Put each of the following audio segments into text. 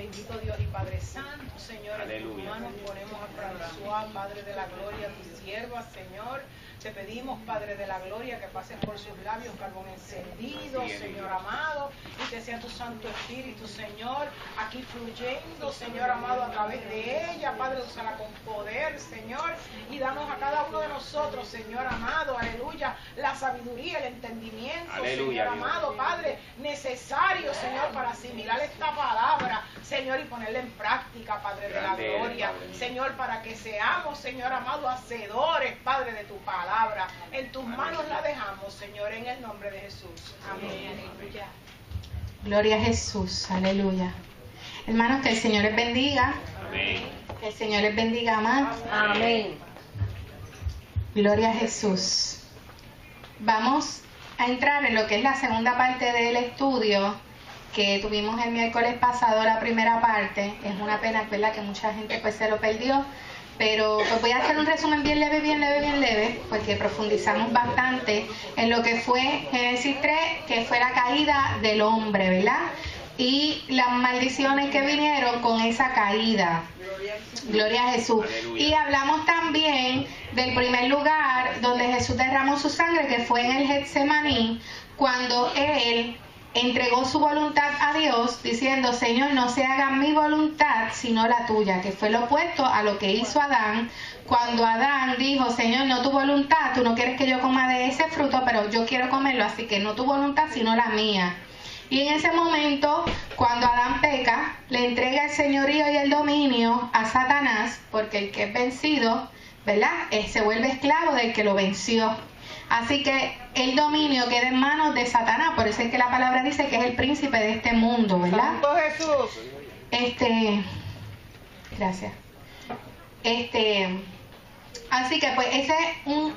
Bendito Dios y Padre Santo, Señor, en tus Aleluya. manos ponemos a François, Padre de la Gloria, tu sierva, Señor. Te pedimos, Padre de la Gloria, que pases por sus labios carbón encendido, Señor amado, y que sea tu Santo Espíritu, Señor, aquí fluyendo, Señor amado, a través de ella, Padre, úsala con poder, Señor, y danos a cada uno de nosotros, Señor amado, aleluya, la sabiduría, el entendimiento, Aleluya, Señor Dios. amado, Padre, necesario, Señor, para asimilar esta palabra, Señor, y ponerla en práctica, Padre de la Grande eres, Gloria, Padre. Señor, para que seamos, Señor amado, hacedores, Padre, de tu palabra. En tus manos la dejamos, Señor, en el nombre de Jesús. Amén. Aleluya. Gloria a Jesús, aleluya. Hermanos, que el Señor les bendiga. Amén. Que el Señor les bendiga más. Amén. Gloria a Jesús. Vamos a entrar en lo que es la segunda parte del estudio que tuvimos el miércoles pasado, la primera parte. Es una pena, ¿verdad?, que mucha gente pues se lo perdió. Pero pues voy a hacer un resumen bien leve, porque profundizamos bastante en lo que fue Génesis 3, que fue la caída del hombre, ¿verdad? Y las maldiciones que vinieron con esa caída. Gloria a Jesús. Aleluya. Y hablamos también del primer lugar donde Jesús derramó su sangre, que fue en el Getsemaní, cuando Él entregó su voluntad a Dios, diciendo: Señor, no se haga mi voluntad sino la tuya, que fue lo opuesto a lo que hizo Adán, cuando Adán dijo: Señor, no tu voluntad, tú no quieres que yo coma de ese fruto, pero yo quiero comerlo, así que no tu voluntad sino la mía. Y en ese momento, cuando Adán peca, le entrega el señorío y el dominio a Satanás, porque el que es vencido, ¿verdad?, se vuelve esclavo del que lo venció. Así que el dominio queda en manos de Satanás, por eso es que la palabra dice que es el príncipe de este mundo, ¿verdad? Santo Jesús. Gracias. Así que pues ese es un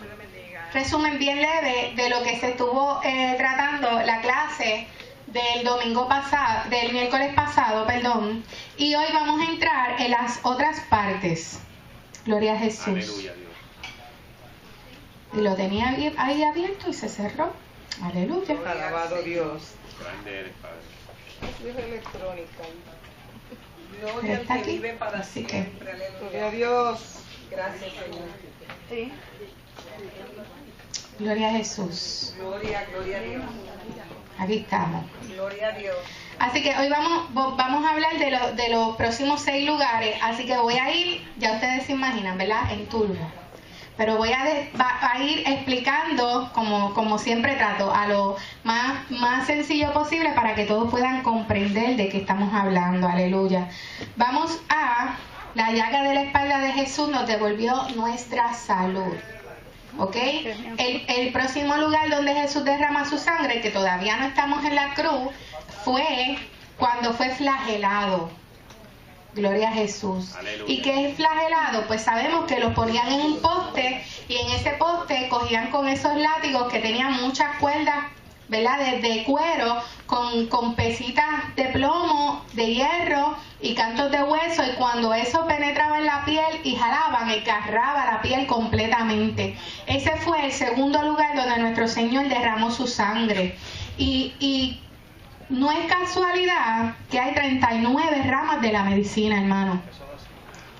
resumen bien leve de lo que se estuvo tratando la clase del domingo pasado, del miércoles pasado, perdón. Y hoy vamos a entrar en las otras partes. Gloria a Jesús. Aleluya, Dios. Y lo tenía ahí abierto y se cerró. Aleluya. Alabado Dios. Grande eres, Padre. Es electrónica. Pero Gloria está al que aquí, vive para así que- siempre. Aleluya. Gloria a Dios. Gracias, Señor. Sí. Gloria a Jesús. Gloria a Dios. Aquí estamos. Gloria a Dios. Así que hoy vamos a hablar de los próximos 6 lugares. Así que voy a ir, ya ustedes se imaginan, ¿verdad?, en turno. Pero voy a ir explicando, como siempre trato, a lo más sencillo posible para que todos puedan comprender de qué estamos hablando. Aleluya. Vamos a la llaga de la espalda de Jesús, nos devolvió nuestra salud. ¿Ok? El próximo lugar donde Jesús derrama su sangre, que todavía no estamos en la cruz, fue cuando fue flagelado. Gloria a Jesús. Aleluya. ¿Y qué es flagelado? Pues sabemos que los ponían en un poste y en ese poste cogían con esos látigos que tenían muchas cuerdas, ¿verdad?, de cuero, con pesitas de plomo, de hierro y cantos de hueso, y cuando eso penetraba en la piel y jalaban, agarraba la piel completamente. Ese fue el segundo lugar donde nuestro Señor derramó su sangre. Y no es casualidad que hay 39 ramas de la medicina, hermano.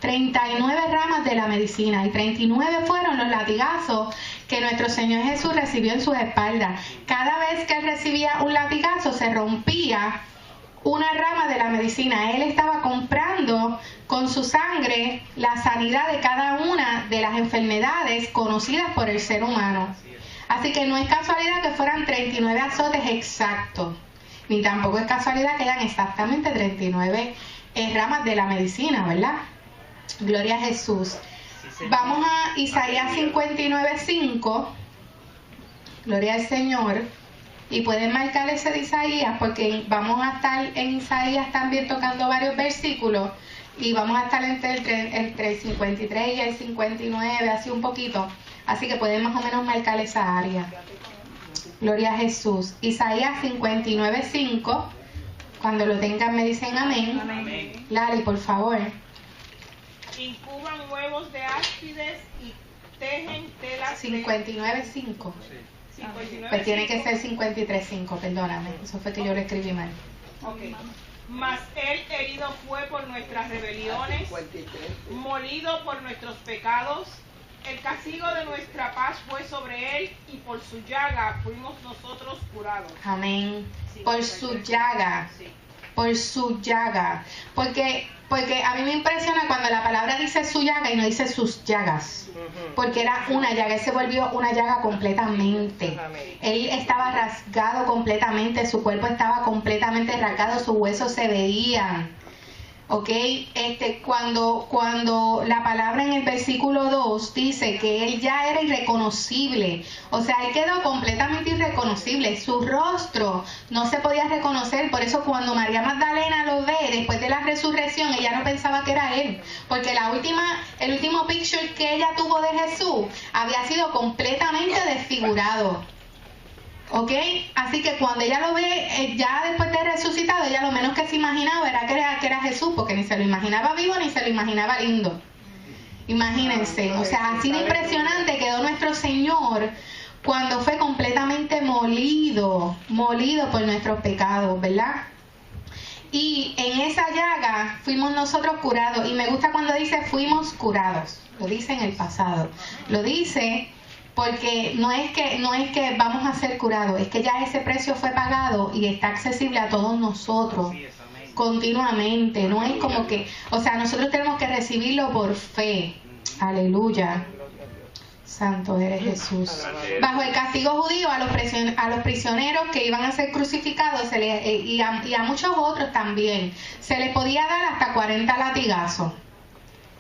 39 ramas de la medicina, y 39 fueron los latigazos que nuestro Señor Jesús recibió en sus espaldas. Cada vez que él recibía un latigazo se rompía una rama de la medicina. Él estaba comprando con su sangre la sanidad de cada una de las enfermedades conocidas por el ser humano. Así que no es casualidad que fueran 39 azotes exactos, ni tampoco es casualidad que eran exactamente 39 ramas de la medicina, ¿verdad? Gloria a Jesús. Vamos a Isaías 59:5. Gloria al Señor. Y pueden marcar ese de Isaías, porque vamos a estar en Isaías también tocando varios versículos, y vamos a estar entre el 53 y el 59, así un poquito. Así que pueden más o menos marcar esa área. Gloria a Jesús. Isaías 59:5. Cuando lo tengan me dicen amén. Amén. Lali, por favor. Incuban huevos de áspides y tejen telas 59:5. 59. Pues tiene que ser 53:5, perdóname. Eso fue que yo lo escribí mal. Ok. Mas Él herido fue por nuestras rebeliones, molido por nuestros pecados. El castigo de nuestra paz fue sobre Él, y por su llaga fuimos nosotros curados. Amén. Por su llaga. Por su llaga. Porque a mí me impresiona cuando la palabra dice su llaga y no dice sus llagas. Porque era una llaga, Él se volvió una llaga completamente. Él estaba rasgado completamente, su cuerpo estaba completamente rasgado, sus huesos se veían. ¿Ok? Cuando la palabra en el versículo 2 dice que Él ya era irreconocible, o sea, Él quedó completamente irreconocible, su rostro no se podía reconocer. Por eso cuando María Magdalena lo ve después de la resurrección, ella no pensaba que era Él, porque el último picture que ella tuvo de Jesús había sido completamente desfigurado. ¿Ok? Así que cuando ella lo ve, ya después de resucitado, ella lo menos que se imaginaba era que era Jesús, porque ni se lo imaginaba vivo ni se lo imaginaba lindo. Imagínense, o sea, así de impresionante quedó nuestro Señor cuando fue completamente molido por nuestros pecados, ¿verdad? Y en esa llaga fuimos nosotros curados, y me gusta cuando dice fuimos curados, lo dice en el pasado, lo dice porque no es que vamos a ser curados, es que ya ese precio fue pagado y está accesible a todos nosotros continuamente. No es como que, o sea, nosotros tenemos que recibirlo por fe. Aleluya. Santo eres Jesús. Bajo el castigo judío a los prisioneros que iban a ser crucificados y a muchos otros también se les podía dar hasta 40 latigazos.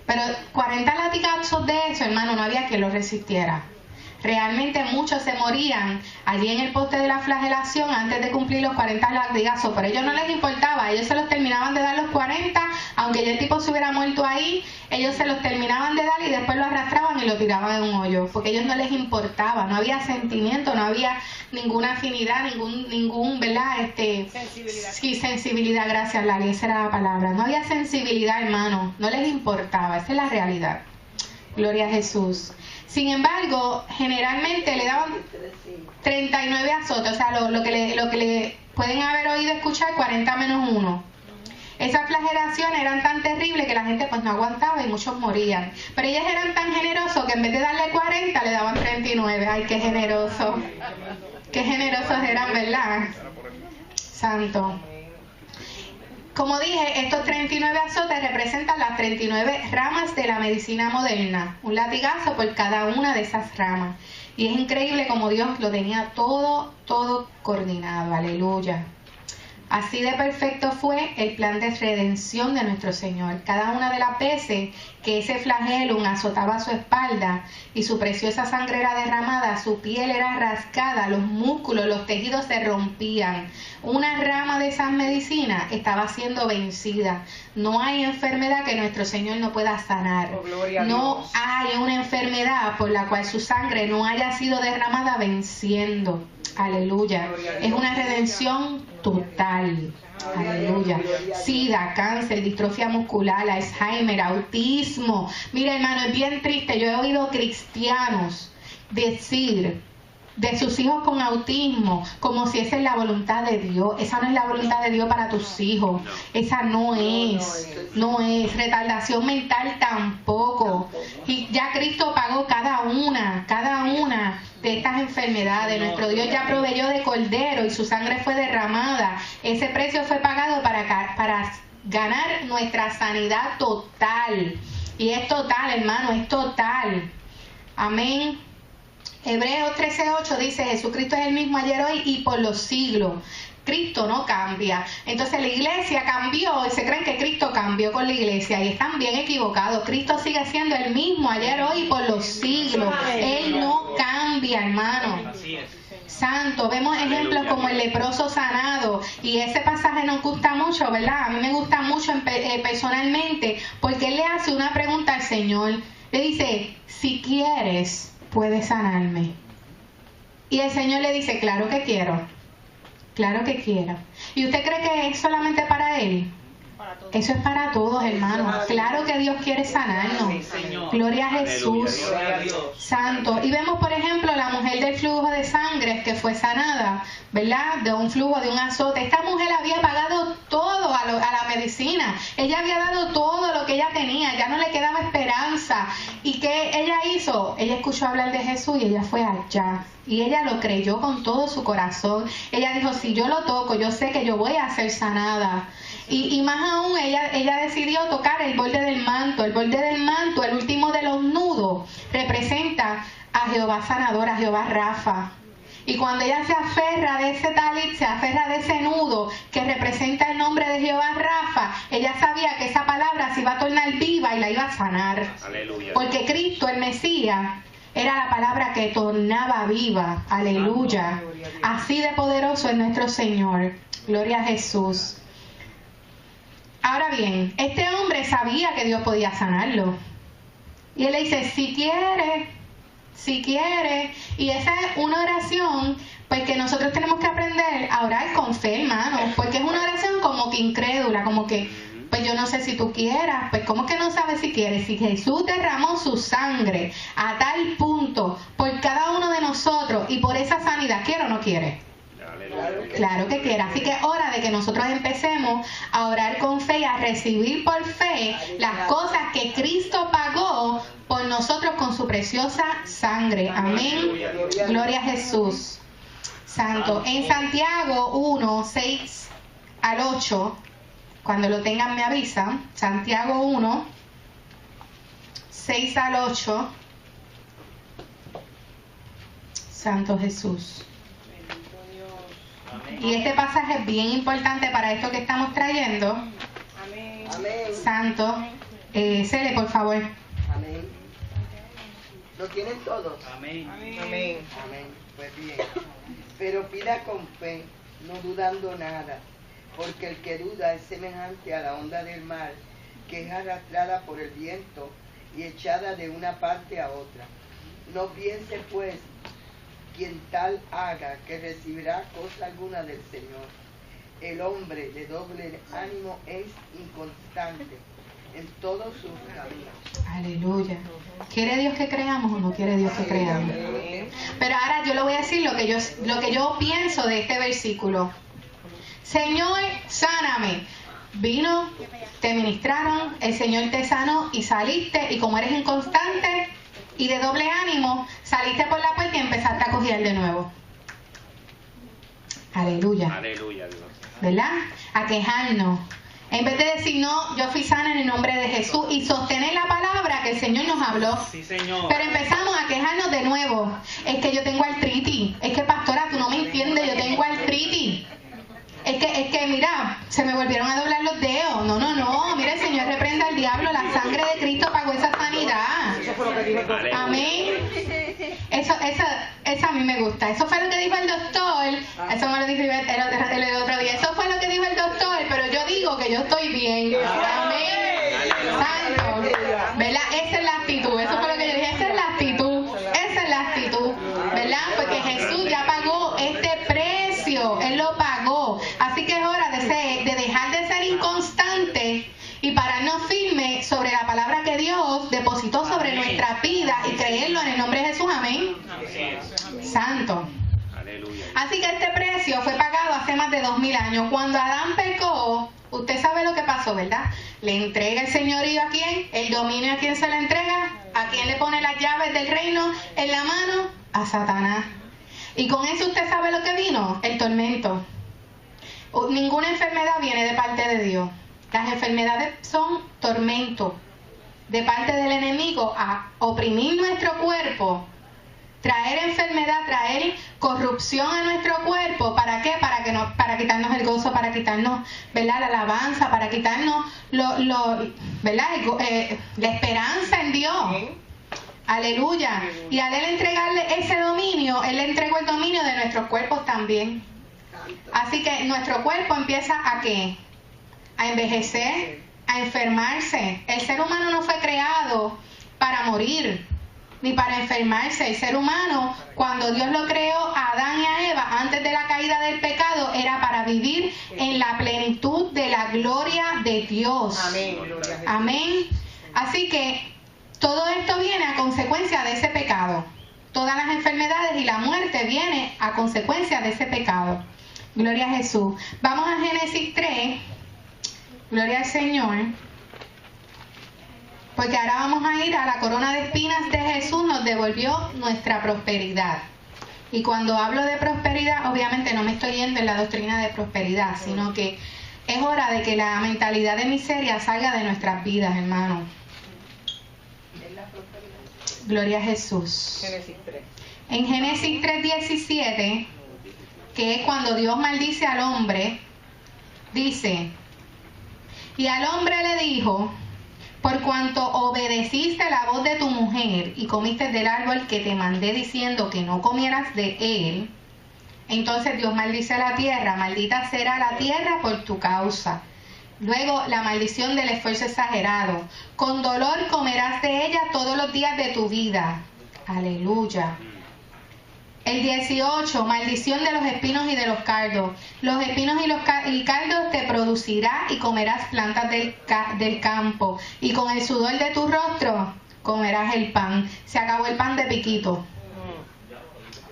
Pero 40 latigazos de eso, hermano, no había quien lo resistiera. Realmente muchos se morían allí en el poste de la flagelación antes de cumplir los 40 latigazos, pero a ellos no les importaba, ellos se los terminaban de dar los 40, aunque ya el tipo se hubiera muerto ahí, ellos se los terminaban de dar y después lo arrastraban y lo tiraban en un hoyo, porque a ellos no les importaba, no había sentimiento, no había ninguna afinidad, ningún, ¿verdad? Sensibilidad. Sí, sensibilidad, gracias Lali, esa era la palabra, no había sensibilidad, hermano, no les importaba, esa es la realidad. Gloria a Jesús. Sin embargo, generalmente le daban 39 azotes, o sea, lo que le pueden haber oído escuchar 40 menos 1. Esas flagelaciones eran tan terribles que la gente pues no aguantaba y muchos morían. Pero ellos eran tan generosos que en vez de darle 40 le daban 39. Ay, qué generoso. Qué generosos eran, ¿verdad? Santo. Como dije, estos 39 azotes representan las 39 ramas de la medicina moderna, un latigazo por cada una de esas ramas. Y es increíble como Dios lo tenía todo coordinado, aleluya. Así de perfecto fue el plan de redención de nuestro Señor. Cada una de las veces que ese flagelo azotaba su espalda y su preciosa sangre era derramada, su piel era rasgada, los músculos, los tejidos se rompían. Una rama de esa medicina estaba siendo vencida. No hay enfermedad que nuestro Señor no pueda sanar. No hay una enfermedad por la cual su sangre no haya sido derramada venciendo. Aleluya. Es una redención total. Aleluya. SIDA, cáncer, distrofia muscular, Alzheimer, autismo. Mira, hermano, es bien triste. Yo he oído cristianos decir de sus hijos con autismo como si esa es la voluntad de Dios. Esa no es la voluntad de Dios para tus hijos. Esa no es. Retardación mental tampoco. Y ya Cristo pagó cada una de estas enfermedades. Nuestro Dios ya proveyó de cordero y su sangre fue derramada. Ese precio fue pagado para ganar nuestra sanidad total. Y es total, hermano, es total. Amén. Hebreos 13:8 dice: Jesucristo es el mismo ayer, hoy y por los siglos. Cristo no cambia. Entonces la iglesia cambió y se creen que Cristo cambió con la iglesia y están bien equivocados. Cristo sigue siendo el mismo ayer, hoy y por los siglos. Él no cambia, hermano. Santo, vemos ejemplos como el leproso sanado, y ese pasaje nos gusta mucho, ¿verdad? A mí me gusta mucho personalmente, porque él le hace una pregunta al Señor. Le dice: si quieres, puedes sanarme. Y el Señor le dice: claro que quiero. Claro que quiero. ¿Y usted cree que es solamente para él? Para todos. Eso es para todos, hermanos. Claro que Dios quiere sanarnos. Gloria a Jesús. Santo. Y vemos, por ejemplo, la mujer del flujo de sangre que fue sanada, ¿verdad? De un flujo, de un azote. Esta mujer había pagado todo a la medicina. Ella había dado todo lo que ella tenía. Ya no le quedaba esperanza. ¿Y qué ella hizo? Ella escuchó hablar de Jesús y ella fue allá. Y ella lo creyó con todo su corazón. Ella dijo, si yo lo toco, yo sé que yo voy a ser sanada. Y más aún, ella decidió tocar el borde del manto. El borde del manto, el último de los nudos, representa a Jehová sanador, a Jehová Rafa. Y cuando ella se aferra de ese talit, se aferra de ese nudo que representa el nombre de Jehová Rafa, ella sabía que esa palabra se iba a tornar viva y la iba a sanar. Aleluya. Porque Cristo, el Mesías, era la palabra que tornaba viva. Aleluya. Así de poderoso es nuestro Señor. Gloria a Jesús. Ahora bien, este hombre sabía que Dios podía sanarlo. Y él le dice, si quiere. Y esa es una oración, pues que nosotros tenemos que aprender a orar con fe, hermano. Porque es una oración como que incrédula, como que, pues yo no sé si tú quieras. Pues ¿cómo que no sabes si quieres? Si Jesús derramó su sangre a tal punto por cada uno de nosotros y por esa sanidad, ¿quiere o no quiere? Claro que quiere. Así que es hora de que nosotros empecemos a orar con fe y a recibir por fe las cosas que Cristo pagó por nosotros con su preciosa sangre. Amén. Gloria a Jesús. Santo. En Santiago 1, 6 al 8, cuando lo tengan me avisan. Santiago 1, 6 al 8. Santo Jesús. Y este pasaje es bien importante para esto que estamos trayendo. Amén. Santo. Cele, por favor. Amén. ¿Lo tienen todos? Amén. Amén. Pues bien. Pero pida con fe, no dudando nada, porque el que duda es semejante a la onda del mar, que es arrastrada por el viento y echada de una parte a otra. No piense pues quien tal haga que recibirá cosa alguna del Señor. El hombre de doble ánimo es inconstante en todos sus caminos. Aleluya. ¿Quiere Dios que creamos o no quiere Dios que creamos? Pero ahora yo le voy a decir lo que yo pienso de este versículo. Señor, sáname. Vino, te ministraron, el Señor te sanó y saliste, y como eres inconstante y de doble ánimo, saliste por la puerta y empezaste a cojear de nuevo. Aleluya. Aleluya, Dios. ¿Verdad? A quejarnos. En vez de decir, no, yo fui sana en el nombre de Jesús, y sostener la palabra que el Señor nos habló. Sí, Señor. Pero empezamos a quejarnos de nuevo. Es que yo tengo artritis. Es que, pastora, tú no me entiendes, yo tengo artritis. Es que, mira, se me volvieron a doblar los dedos. No, mira, el Señor reprenda al diablo. La sangre de Cristo pagó esa sanidad. Eso fue lo que dijo el doctor. Amén. Eso a mí me gusta. Eso fue lo que dijo el doctor. Eso me lo dijo el otro día. Eso fue lo que dijo el doctor, pero yo digo que yo estoy bien. Amén. Santo. ¿Verdad? Esa es la actitud. Eso fue lo que yo dije. Esa es la actitud. Esa es la actitud. ¿Verdad? Porque Jesús ya pagó este precio. Él lo pagó. Así que es hora de dejar de ser inconstante y pararnos firme sobre la palabra que Dios depositó sobre nuestra vida y creerlo en el nombre de Jesús. Amén. Santo. Aleluya. Así que este precio fue pagado hace más de 2000 años. Cuando Adán pecó, usted sabe lo que pasó, ¿verdad? Le entrega el señorío a quién, el dominio a quién se le entrega, a quién le pone las llaves del reino en la mano, a Satanás. Y con eso usted sabe lo que vino, el tormento. Ninguna enfermedad viene de parte de Dios. Las enfermedades son tormento de parte del enemigo a oprimir nuestro cuerpo, traer enfermedad, traer corrupción a nuestro cuerpo. ¿Para qué? Para quitarnos el gozo, para quitarnos, ¿verdad?, la alabanza, para quitarnos ¿verdad?, la esperanza en Dios. Aleluya. Y al Él entregarle ese dominio, Él le entregó el dominio de nuestros cuerpos también. Así que nuestro cuerpo empieza ¿a qué? A envejecer, a enfermarse. El ser humano no fue creado para morir ni para enfermarse. El ser humano, cuando Dios lo creó, a Adán y a Eva antes de la caída del pecado era para vivir en la plenitud de la gloria de Dios. Amén. Gloria a Jesús. Amén. Así que todo esto viene a consecuencia de ese pecado. Todas las enfermedades y la muerte viene a consecuencia de ese pecado. Gloria a Jesús. Vamos a Génesis 3. Gloria al Señor. Porque ahora vamos a ir a la corona de espinas de Jesús, nos devolvió nuestra prosperidad. Y cuando hablo de prosperidad, obviamente no me estoy yendo en la doctrina de prosperidad, sino que es hora de que la mentalidad de miseria salga de nuestras vidas, hermano. Gloria a Jesús. Génesis 3. En Génesis 3:17, que es cuando Dios maldice al hombre, dice: y al hombre le dijo: por cuanto obedeciste la voz de tu mujer y comiste del árbol que te mandé diciendo que no comieras de él, entonces Dios maldice a la tierra, maldita será la tierra por tu causa. Luego la maldición del esfuerzo exagerado, con dolor comerás de ella todos los días de tu vida. Aleluya. El 18, maldición de los espinos y de los cardos. Los espinos y cardos te producirá y comerás plantas del campo. Y con el sudor de tu rostro comerás el pan. Se acabó el pan de piquito.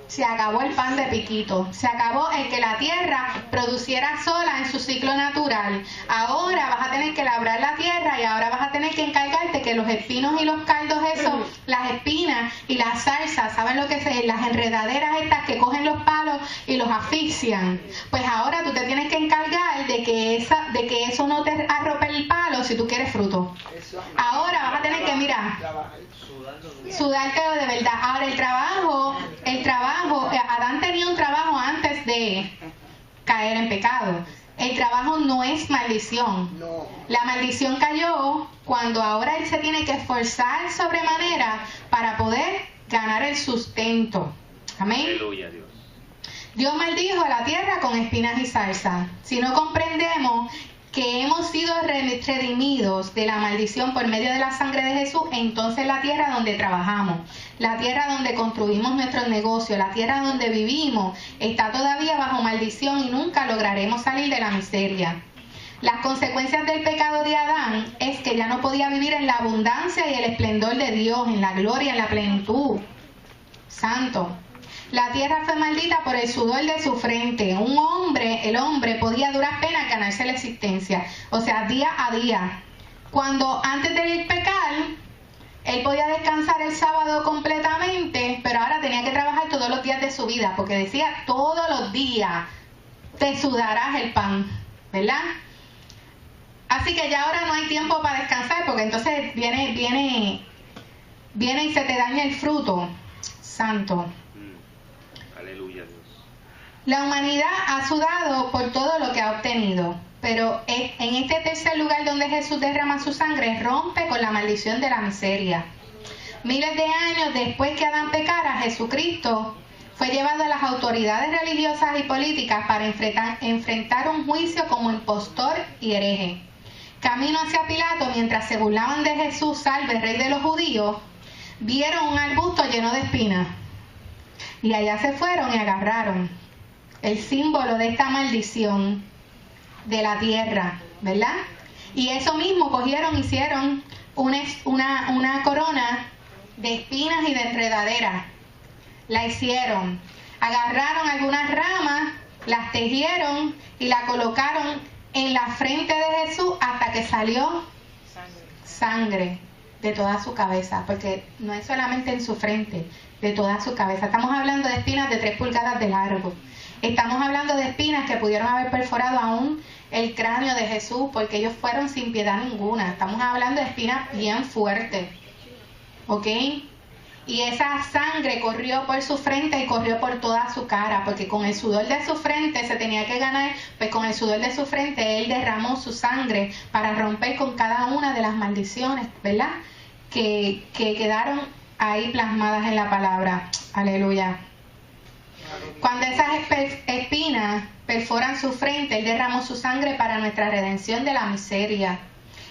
Se acabó el pan de piquito. Se acabó el que la tierra produciera sola en su ciclo natural. Ahora vas a tener que labrar la tierra y ahora vas a tener que encargarte que los espinos y los cardos, esos, las espinas y las zarzas, ¿saben lo que es? Las enredaderas estas que cogen los palos y los asfixian. Pues ahora tú te tienes que encargar de que eso no te arrope el palo si tú quieres fruto. Ahora vas a tener que, mira, sudártelo de verdad. Ahora el trabajo, Adán tenía un trabajo antes de caer en pecado. El trabajo no es maldición. No. La maldición cayó cuando ahora él se tiene que esforzar sobremanera para poder ganar el sustento. Amén. Aleluya, Dios. Dios maldijo a la tierra con espinas y zarza. Si no comprendemos que hemos sido redimidos de la maldición por medio de la sangre de Jesús, entonces la tierra donde trabajamos, la tierra donde construimos nuestros negocios, la tierra donde vivimos, está todavía bajo maldición y nunca lograremos salir de la miseria. Las consecuencias del pecado de Adán es que ya no podía vivir en la abundancia y el esplendor de Dios, en la gloria, en la plenitud. Santo. La tierra fue maldita por el sudor de su frente. El hombre podía a duras penas ganarse la existencia. O sea, día a día. Cuando antes de ir pecar, él podía descansar el sábado completamente, pero ahora tenía que trabajar todos los días de su vida, porque decía, todos los días te sudarás el pan, ¿verdad? Así que ya ahora no hay tiempo para descansar, porque entonces viene y se te daña el fruto. Santo. Aleluya, Dios. La humanidad ha sudado por todo lo que ha obtenido, pero en este tercer lugar donde Jesús derrama su sangre, rompe con la maldición de la miseria. Miles de años después que Adán pecara, Jesucristo fue llevado a las autoridades religiosas y políticas para enfrentar un juicio como impostor y hereje. Camino hacia Pilato, mientras se burlaban de Jesús, salve, rey de los judíos, vieron un arbusto lleno de espinas. Y allá se fueron y agarraron el símbolo de esta maldición de la tierra, ¿verdad? Y eso mismo cogieron, hicieron una corona de espinas y de enredaderas. La hicieron. Agarraron algunas ramas, las tejieron y la colocaron en la frente de Jesús hasta que salió sangre de toda su cabeza, porque no es solamente en su frente, de toda su cabeza. Estamos hablando de espinas de 3 pulgadas de largo. Estamos hablando de espinas que pudieron haber perforado aún el cráneo de Jesús, porque ellos fueron sin piedad ninguna. Estamos hablando de espinas bien fuertes. ¿Ok? Y esa sangre corrió por su frente y corrió por toda su cara, porque con el sudor de su frente se tenía que ganar, pues con el sudor de su frente él derramó su sangre para romper con cada una de las maldiciones, ¿verdad? Que quedaron ahí plasmadas en la palabra. Aleluya. Cuando esas espinas perforan su frente, él derramó su sangre para nuestra redención de la miseria.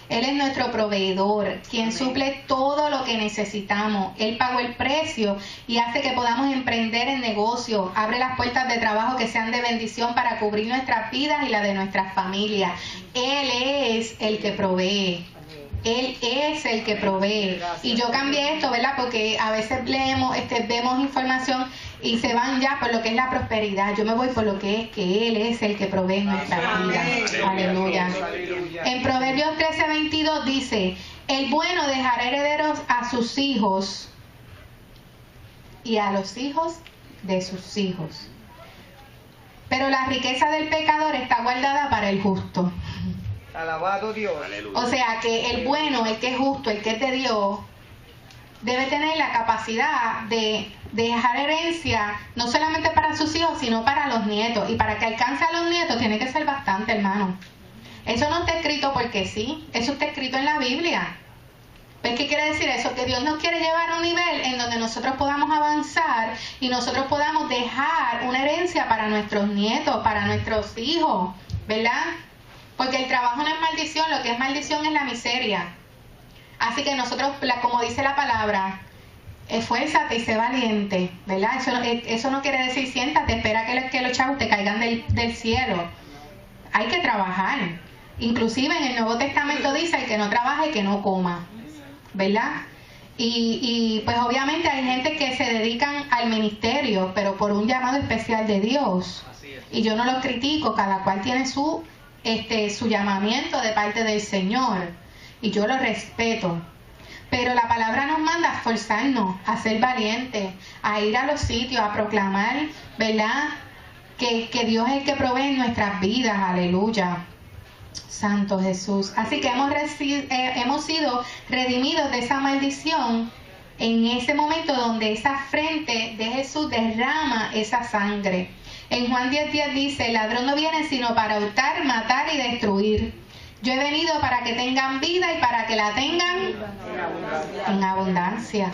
Él es nuestro proveedor, quien suple todo lo que necesitamos. Él pagó el precio y hace que podamos emprender en negocio. Abre las puertas de trabajo que sean de bendición para cubrir nuestras vidas y la de nuestras familias. Él es el que provee. Él es el que provee. Y yo cambié esto, ¿verdad? Porque a veces leemos, vemos información y se van ya por lo que es la prosperidad. Yo me voy por lo que es que Él es el que provee nuestra vida. Aleluya. En Proverbios 13:22 dice: el bueno dejará herederos a sus hijos y a los hijos de sus hijos. Pero la riqueza del pecador está guardada para el justo. Alabado Dios. O sea que el bueno, el que es justo, el que es de Dios, debe tener la capacidad de dejar herencia no solamente para sus hijos, sino para los nietos. Y para que alcance a los nietos tiene que ser bastante, hermano. Eso no está escrito porque sí, eso está escrito en la Biblia. ¿Ves qué quiere decir eso? Que Dios nos quiere llevar a un nivel en donde nosotros podamos avanzar y nosotros podamos dejar una herencia para nuestros nietos, para nuestros hijos, ¿verdad? Porque el trabajo no es maldición, lo que es maldición es la miseria. Así que nosotros, como dice la palabra, esfuérzate y sé valiente, ¿verdad? Eso no quiere decir siéntate, espera que los chavos te caigan del cielo. Hay que trabajar. Inclusive en el Nuevo Testamento dice: el que no trabaje, que no coma, ¿verdad? Y pues obviamente hay gente que se dedican al ministerio, pero por un llamado especial de Dios. Y yo no los critico, cada cual tiene su llamamiento de parte del Señor. Y yo lo respeto. Pero la palabra nos manda a esforzarnos, a ser valientes, a ir a los sitios, a proclamar, ¿verdad? Que Dios es el que provee en nuestras vidas. Aleluya. Santo Jesús. Así que hemos sido redimidos de esa maldición en ese momento donde esa frente de Jesús derrama esa sangre. En Juan 10:10 dice: el ladrón no viene sino para hurtar, matar y destruir. Yo he venido para que tengan vida y para que la tengan en abundancia.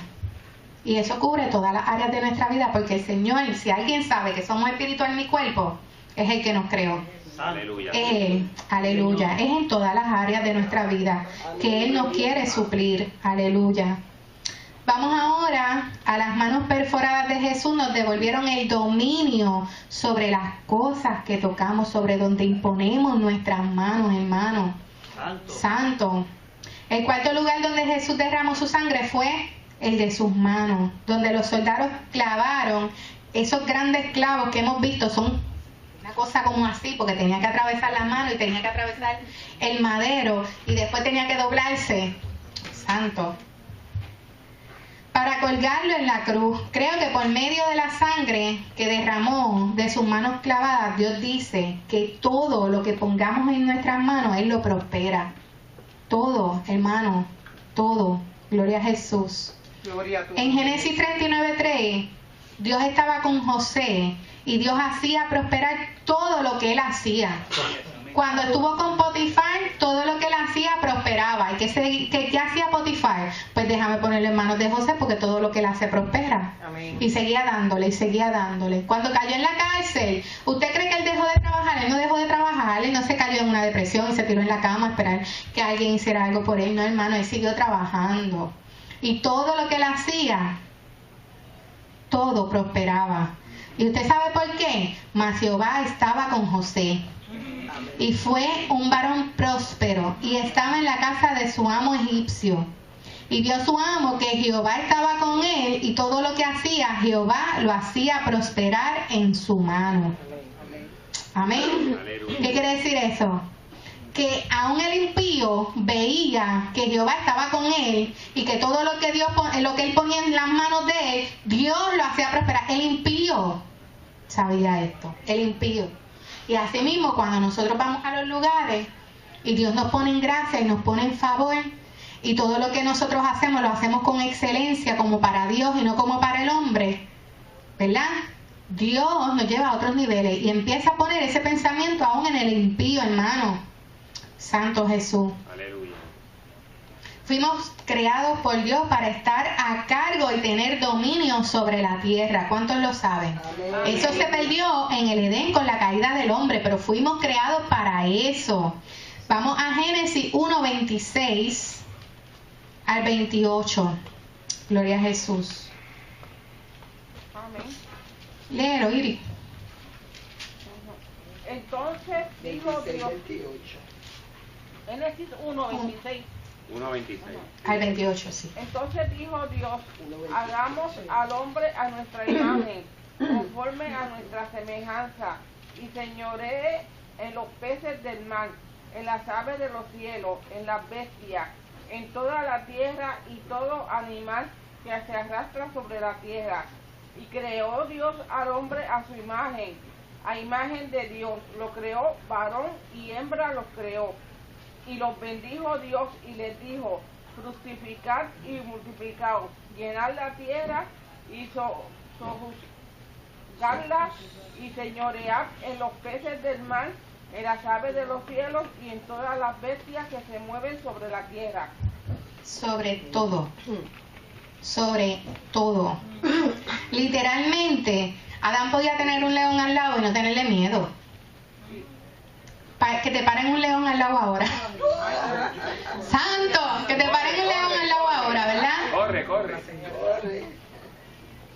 Y eso cubre todas las áreas de nuestra vida, porque el Señor, si alguien sabe que somos espíritu en mi cuerpo, es el que nos creó. Aleluya. Él, aleluya, es en todas las áreas de nuestra vida que Él nos quiere suplir. Aleluya. Vamos ahora a las manos perforadas de Jesús. Nos devolvieron el dominio sobre las cosas que tocamos, sobre donde imponemos nuestras manos, hermano. Santo. El cuarto lugar donde Jesús derramó su sangre fue el de sus manos, donde los soldados clavaron esos grandes clavos que hemos visto. Son una cosa como así, porque tenía que atravesar la mano y tenía que atravesar el madero y después tenía que doblarse. Santo. Para colgarlo en la cruz. Creo que por medio de la sangre que derramó de sus manos clavadas, Dios dice que todo lo que pongamos en nuestras manos, Él lo prospera. Todo, hermano, todo. Gloria a Jesús. Gloria a tu En Génesis 39:3, Dios estaba con José y Dios hacía prosperar todo lo que él hacía. Cuando estuvo con Potifar, todo lo que él hacía prosperaba. ¿Y qué hacía Potifar? Pues déjame ponerlo en manos de José, porque todo lo que él hace prospera. Amén. Y seguía dándole, y seguía dándole. Cuando cayó en la cárcel, ¿usted cree que él dejó de trabajar? Él no dejó de trabajar, él no se cayó en una depresión y se tiró en la cama a esperar que alguien hiciera algo por él. No, hermano, él siguió trabajando. Y todo lo que él hacía, todo prosperaba. ¿Y usted sabe por qué? Mas Jehová estaba con José. Y fue un varón próspero y estaba en la casa de su amo egipcio. Y vio su amo que Jehová estaba con él y todo lo que hacía, Jehová lo hacía prosperar en su mano. Amén. ¿Qué quiere decir eso? Que aún el impío veía que Jehová estaba con él y que todo lo que él ponía en las manos de él, Dios lo hacía prosperar. El impío sabía esto, el impío. Y así mismo, cuando nosotros vamos a los lugares y Dios nos pone en gracia y nos pone en favor, y todo lo que nosotros hacemos lo hacemos con excelencia, como para Dios y no como para el hombre, ¿verdad? Dios nos lleva a otros niveles y empieza a poner ese pensamiento aún en el impío, hermano. Santo Jesús. Aleluya. Fuimos creados por Dios para estar a cargo y tener dominio sobre la tierra. ¿Cuántos lo saben? Amén. Eso se perdió en el Edén con la caída del hombre, pero fuimos creados para eso. Vamos a Génesis 1:26 al 28. Gloria a Jesús. Amén. Léelo, Iri. Entonces dijo 26, Dios, 28. Génesis 1:26. 1:26. Al 28, sí. Entonces dijo Dios, hagamos al hombre a nuestra imagen, conforme a nuestra semejanza, y señoree en los peces del mar, en las aves de los cielos, en las bestias, en toda la tierra y todo animal que se arrastra sobre la tierra. Y creó Dios al hombre a su imagen, a imagen de Dios, lo creó, varón y hembra los creó. Y los bendijo Dios y les dijo, fructificad y multiplicaos, llenad la tierra y sojuzgadla y señoread en los peces del mar, en las aves de los cielos y en todas las bestias que se mueven sobre la tierra. Sobre todo. Sobre todo. Literalmente, Adán podía tener un león al lado y no tenerle miedo. Que te paren un león al lado ahora. Santo, que te paren un león al lado ahora, ¿verdad? Corre, corre. Corre.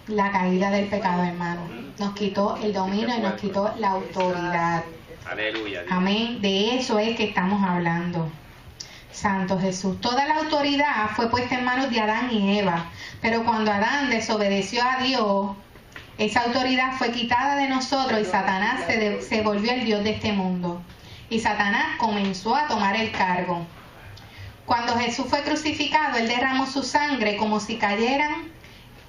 La caída del pecado, hermano. Nos quitó el dominio y nos quitó la autoridad. Aleluya. Dios. Amén. De eso es que estamos hablando. Santo Jesús. Toda la autoridad fue puesta en manos de Adán y Eva. Pero cuando Adán desobedeció a Dios, esa autoridad fue quitada de nosotros y Satanás se volvió el Dios de este mundo. Y Satanás comenzó a tomar el cargo. Cuando Jesús fue crucificado, Él derramó su sangre como si cayeran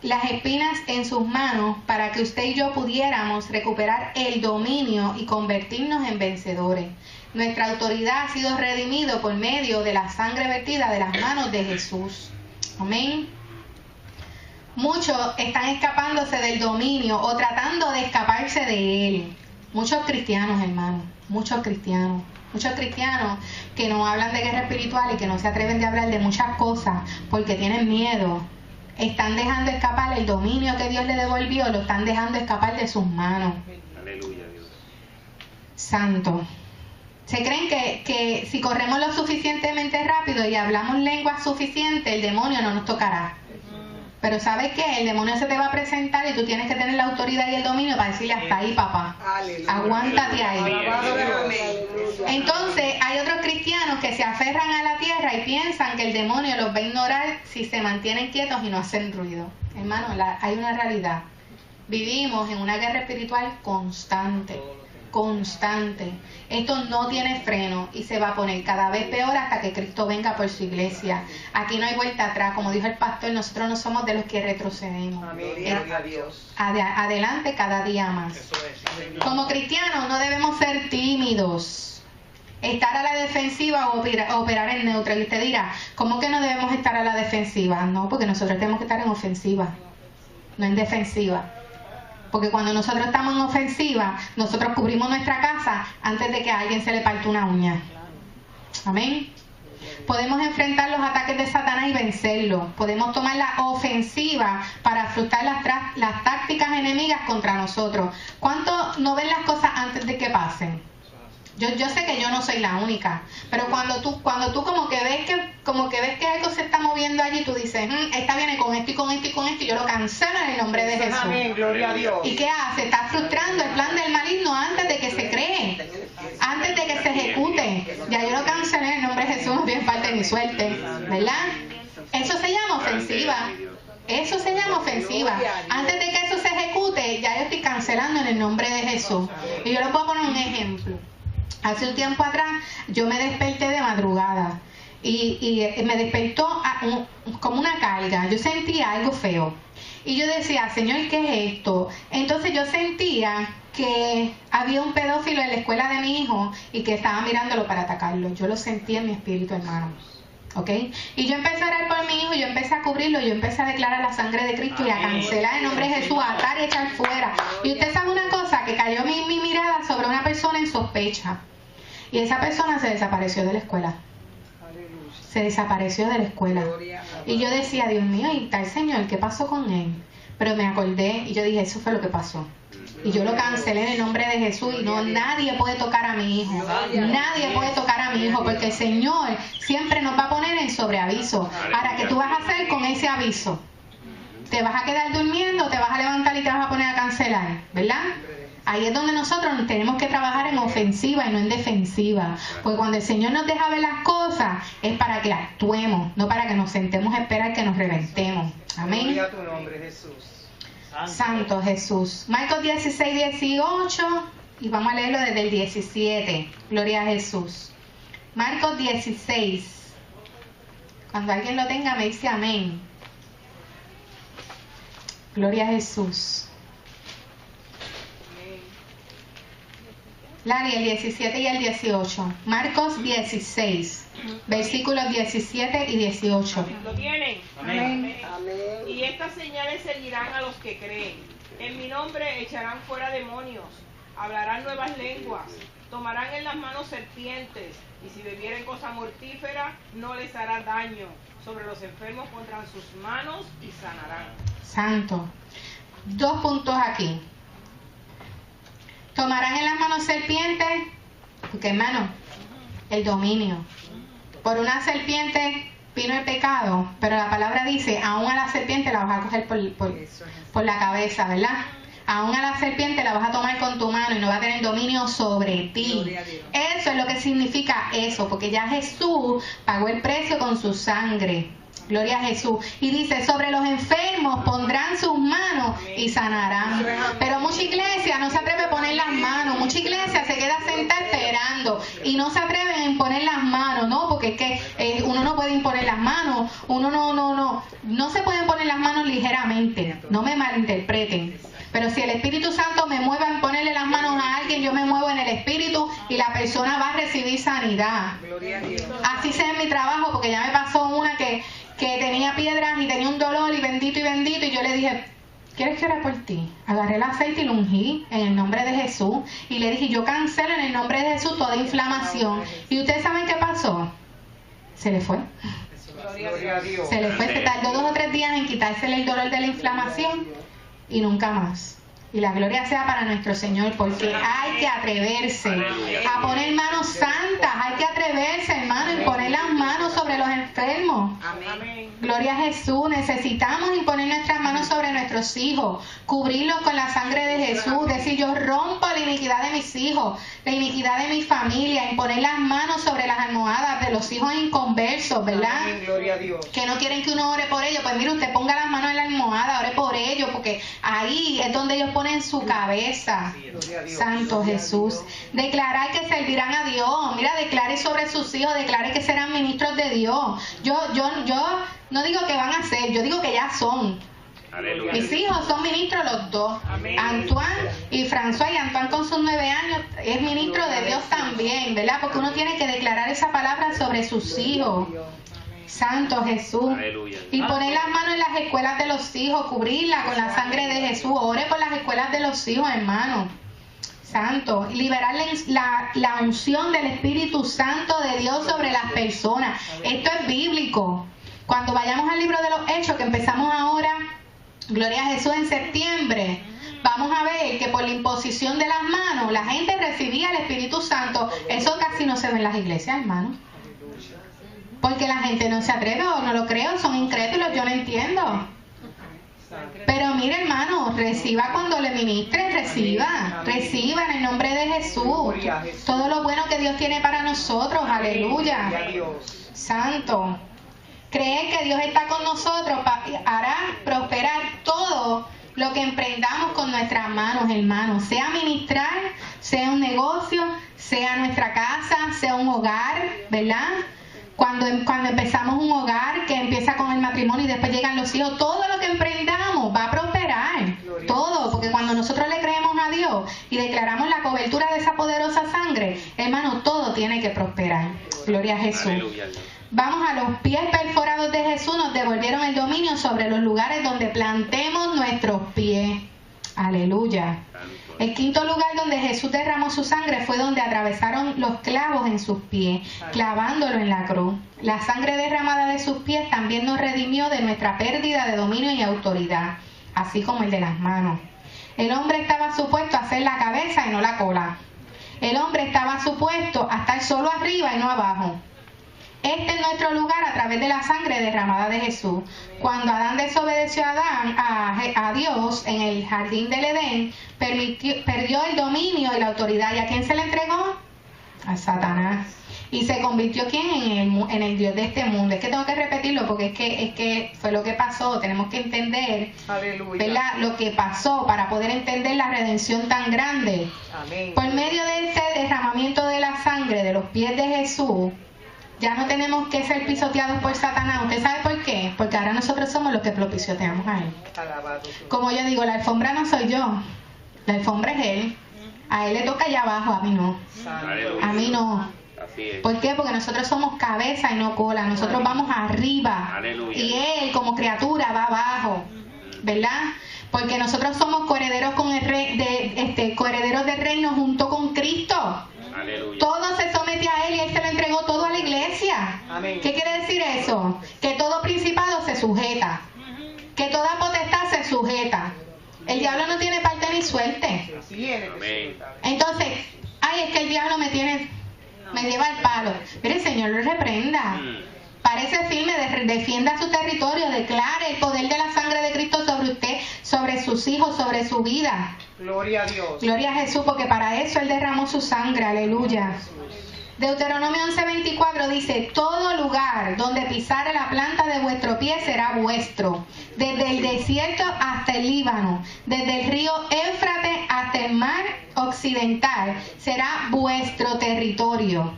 las espinas en sus manos para que usted y yo pudiéramos recuperar el dominio y convertirnos en vencedores. Nuestra autoridad ha sido redimida por medio de la sangre vertida de las manos de Jesús. Amén. Muchos están escapándose del dominio o tratando de escaparse de él. Muchos cristianos, hermanos, muchos cristianos que no hablan de guerra espiritual y que no se atreven de hablar de muchas cosas porque tienen miedo. Están dejando escapar el dominio que Dios le devolvió, lo están dejando escapar de sus manos. Aleluya, Dios. Santo. ¿Se creen que si corremos lo suficientemente rápido y hablamos lenguas suficiente, el demonio no nos tocará? Pero ¿sabes qué? El demonio se te va a presentar y tú tienes que tener la autoridad y el dominio para decirle hasta ahí, papá. Aleluya. Aguántate ahí. Amén. Entonces hay otros cristianos que se aferran a la tierra y piensan que el demonio los va a ignorar si se mantienen quietos y no hacen ruido. Hermano, hay una realidad. Vivimos en una guerra espiritual constante. Esto no tiene freno y se va a poner cada vez peor hasta que Cristo venga por su iglesia. Aquí no hay vuelta atrás. Como dijo el pastor, nosotros no somos de los que retrocedemos. Gloria a Dios. Adelante cada día más. Como cristianos no debemos ser tímidos, estar a la defensiva o operar en neutral. Y usted dirá, ¿cómo que no debemos estar a la defensiva? No, porque nosotros tenemos que estar en ofensiva, no en defensiva. Porque cuando nosotros estamos en ofensiva, nosotros cubrimos nuestra casa antes de que a alguien se le parte una uña. Amén. Podemos enfrentar los ataques de Satanás y vencerlos. Podemos tomar la ofensiva para frustrar las tácticas enemigas contra nosotros. ¿Cuántos no ven las cosas antes de que pasen? Yo sé que yo no soy la única, pero cuando tú como que ves que algo se está moviendo allí, tú dices, esta viene con esto y con esto y con esto, y yo lo cancelo en el nombre de Jesús. Amén, gloria a Dios. ¿Y qué hace? Está frustrando el plan del maligno antes de que se cree, antes de que se ejecute. Ya yo lo cancelé en el nombre de Jesús, no tiene falta ni suerte, ¿verdad? Eso se llama ofensiva. Eso se llama ofensiva. Antes de que eso se ejecute, ya yo estoy cancelando en el nombre de Jesús. Y yo le puedo poner un ejemplo. Hace un tiempo atrás yo me desperté de madrugada y me despertó como una carga. Yo sentía algo feo y yo decía, Señor, ¿qué es esto? Entonces yo sentía que había un pedófilo en la escuela de mi hijo y que estaba mirándolo para atacarlo. Yo lo sentí en mi espíritu, hermano. ¿Ok? Y yo empecé a orar por mi hijo, yo empecé a cubrirlo, yo empecé a declarar la sangre de Cristo y a cancelar en nombre de Jesús, a atar y echar fuera. Y usted sabe una cosa, que cayó mi mirada sobre una persona en sospecha. Y esa persona se desapareció de la escuela. Se desapareció de la escuela. Y yo decía, Dios mío, y tal Señor, ¿qué pasó con él? Pero me acordé y yo dije, eso fue lo que pasó. Y yo lo cancelé en el nombre de Jesús y no, nadie puede tocar a mi hijo. Nadie puede tocar a mi hijo porque el Señor siempre nos va a poner en sobreaviso. Ahora, ¿qué tú vas a hacer con ese aviso? ¿Te vas a quedar durmiendo? ¿Te vas a levantar y te vas a poner a cancelar? ¿Verdad? Ahí es donde nosotros tenemos que trabajar en ofensiva y no en defensiva. Porque cuando el Señor nos deja ver las cosas, es para que actuemos, no para que nos sentemos a esperar que nos reventemos. Amén. Gloria a tu nombre, Jesús. Santo Jesús. Marcos 16, 18. Y vamos a leerlo desde el 17. Gloria a Jesús. Marcos 16. Cuando alguien lo tenga, me dice amén. Gloria a Jesús. Lari, el 17 y el 18. Marcos 16, versículos 17 y 18. ¿Lo tienen? Amén. Amén. Y estas señales seguirán a los que creen. En mi nombre echarán fuera demonios, hablarán nuevas lenguas, tomarán en las manos serpientes, y si bebieren cosa mortífera, no les hará daño. Sobre los enfermos pondrán sus manos y sanarán. Santo. 2 puntos aquí. Tomarán en las manos serpientes, porque hermano, el dominio. Por una serpiente vino el pecado, pero la palabra dice, aún a la serpiente la vas a coger por la cabeza, ¿verdad? Aún a la serpiente la vas a tomar con tu mano y no va a tener dominio sobre ti. Eso es lo que significa eso, porque ya Jesús pagó el precio con su sangre. Gloria a Jesús. Y dice, sobre los enfermos pondrán sus manos y sanarán. Pero mucha iglesia no se atreve a poner las manos. Mucha iglesia se queda sentada esperando y no se atreven a imponer las manos, ¿no? Porque es que uno no puede imponer las manos. Uno no se pueden poner las manos ligeramente. No me malinterpreten. Pero si el Espíritu Santo me mueve a imponerle las manos a alguien, yo me muevo en el Espíritu y la persona va a recibir sanidad. Así sea en mi trabajo, porque ya me pasó una que tenía piedras y tenía un dolor y bendito, y yo le dije, ¿quieres que ore por ti? Agarré el aceite y lo ungí en el nombre de Jesús y le dije, yo cancelo en el nombre de Jesús toda inflamación. ¿Y ustedes saben qué pasó? Se le fue. Gloria a Dios. Se le fue, se tardó 2 o 3 días en quitársele el dolor de la inflamación y nunca más. Y la gloria sea para nuestro Señor, porque hay que atreverse a poner manos santas, hay que atreverse, hermano, y poner las manos sobre los enfermos. Amén. Gloria a Jesús. Necesitamos imponer nuestras manos sobre nuestros hijos, cubrirlos con la sangre de Jesús, decir, yo rompo la iniquidad de mis hijos, la iniquidad de mi familia, imponer las manos sobre las almohadas de los hijos inconversos, ¿verdad? Amén. Gloria a Dios. Que no quieren que uno ore por ellos. Pues mire, usted ponga las manos en la almohada, ore por ellos, porque ahí es donde ellos ponen su cabeza. Gloria a Dios. Santo Jesús. Declarar que servirán a Dios. Mira, declare sobre sus hijos, declare que serán ministros de Dios. Yo no digo que van a ser, yo digo que ya son. Aleluya. Mis hijos son ministros los dos. Amén. Antoine y François. Y Antoine con sus 9 años es ministro de Dios también, ¿verdad? Porque uno tiene que declarar esa palabra sobre sus hijos. Santo Jesús. Aleluya. Y poner las manos en las escuelas de los hijos, cubrirla con la sangre de Jesús. Ore por las escuelas de los hijos, hermano. Santo. Liberarles la unción del Espíritu Santo de Dios sobre las personas. Esto es bíblico. Cuando vayamos al libro de los Hechos, que empezamos ahora, gloria a Jesús, en septiembre, vamos a ver que por la imposición de las manos, la gente recibía el Espíritu Santo. Eso casi no se ve en las iglesias, hermano. Porque la gente no se atreve o no lo creo, son incrédulos, yo no entiendo. Pero mire, hermano, reciba cuando le ministre, reciba en el nombre de Jesús. Todo lo bueno que Dios tiene para nosotros, aleluya. Santo. Cree que Dios está con nosotros, hará prosperar todo lo que emprendamos con nuestras manos, hermanos. Sea ministrar, sea un negocio, sea nuestra casa, sea un hogar, ¿verdad? Cuando empezamos un hogar que empieza con el matrimonio y después llegan los hijos, todo lo que emprendamos va a prosperar. Todo, porque cuando nosotros le creemos a Dios y declaramos la cobertura de esa poderosa sangre, hermano, todo tiene que prosperar. Gloria a Jesús. Aleluya. Vamos a los pies perforados de Jesús, nos devolvieron el dominio sobre los lugares donde plantemos nuestros pies. Aleluya. El quinto lugar donde Jesús derramó su sangre fue donde atravesaron los clavos en sus pies, clavándolo en la cruz. La sangre derramada de sus pies también nos redimió de nuestra pérdida de dominio y autoridad, así como el de las manos. El hombre estaba supuesto a ser la cabeza y no la cola. El hombre estaba supuesto a estar solo arriba y no abajo. Este es nuestro lugar a través de la sangre derramada de Jesús. Cuando Adán desobedeció a Dios en el jardín del Edén, perdió el dominio y la autoridad. ¿Y a quién se le entregó? A Satanás. Y se convirtió ¿quién? En el Dios de este mundo. Es que tengo que repetirlo porque es que fue lo que pasó. Tenemos que entender, ¿verdad?, lo que pasó para poder entender la redención tan grande. Amén. Por medio de ese derramamiento de la sangre de los pies de Jesús, ya no tenemos que ser pisoteados por Satanás. ¿Usted sabe por qué? Porque ahora nosotros somos los que lo pisoteamos a él. Como yo digo, la alfombra no soy yo, la alfombra es él. A él le toca allá abajo, a mí no. A mí no. ¿Por qué? Porque nosotros somos cabeza y no cola. Nosotros vamos arriba. Aleluya. Y él como criatura va abajo, ¿verdad? Porque nosotros somos coherederos con coherederos del reino junto con Cristo. Aleluya. Todo se somete a él y él se lo entregó todo a la iglesia. Amén. ¿Qué quiere decir eso? Que todo principado se sujeta, que toda potestad se sujeta. El diablo no tiene parte ni suerte. Amén. Entonces, ay, es que el diablo me lleva al palo. Mire, el Señor lo reprenda. Parece firme, defienda su territorio, declare el poder de la sangre de Cristo sobre usted, sobre sus hijos, sobre su vida. Gloria a Dios. Gloria a Jesús, porque para eso Él derramó su sangre. Aleluya. Deuteronomio 11:24 dice: todo lugar donde pisare la planta de vuestro pie será vuestro, desde el desierto hasta el Líbano, desde el río Éufrates hasta el mar occidental, será vuestro territorio.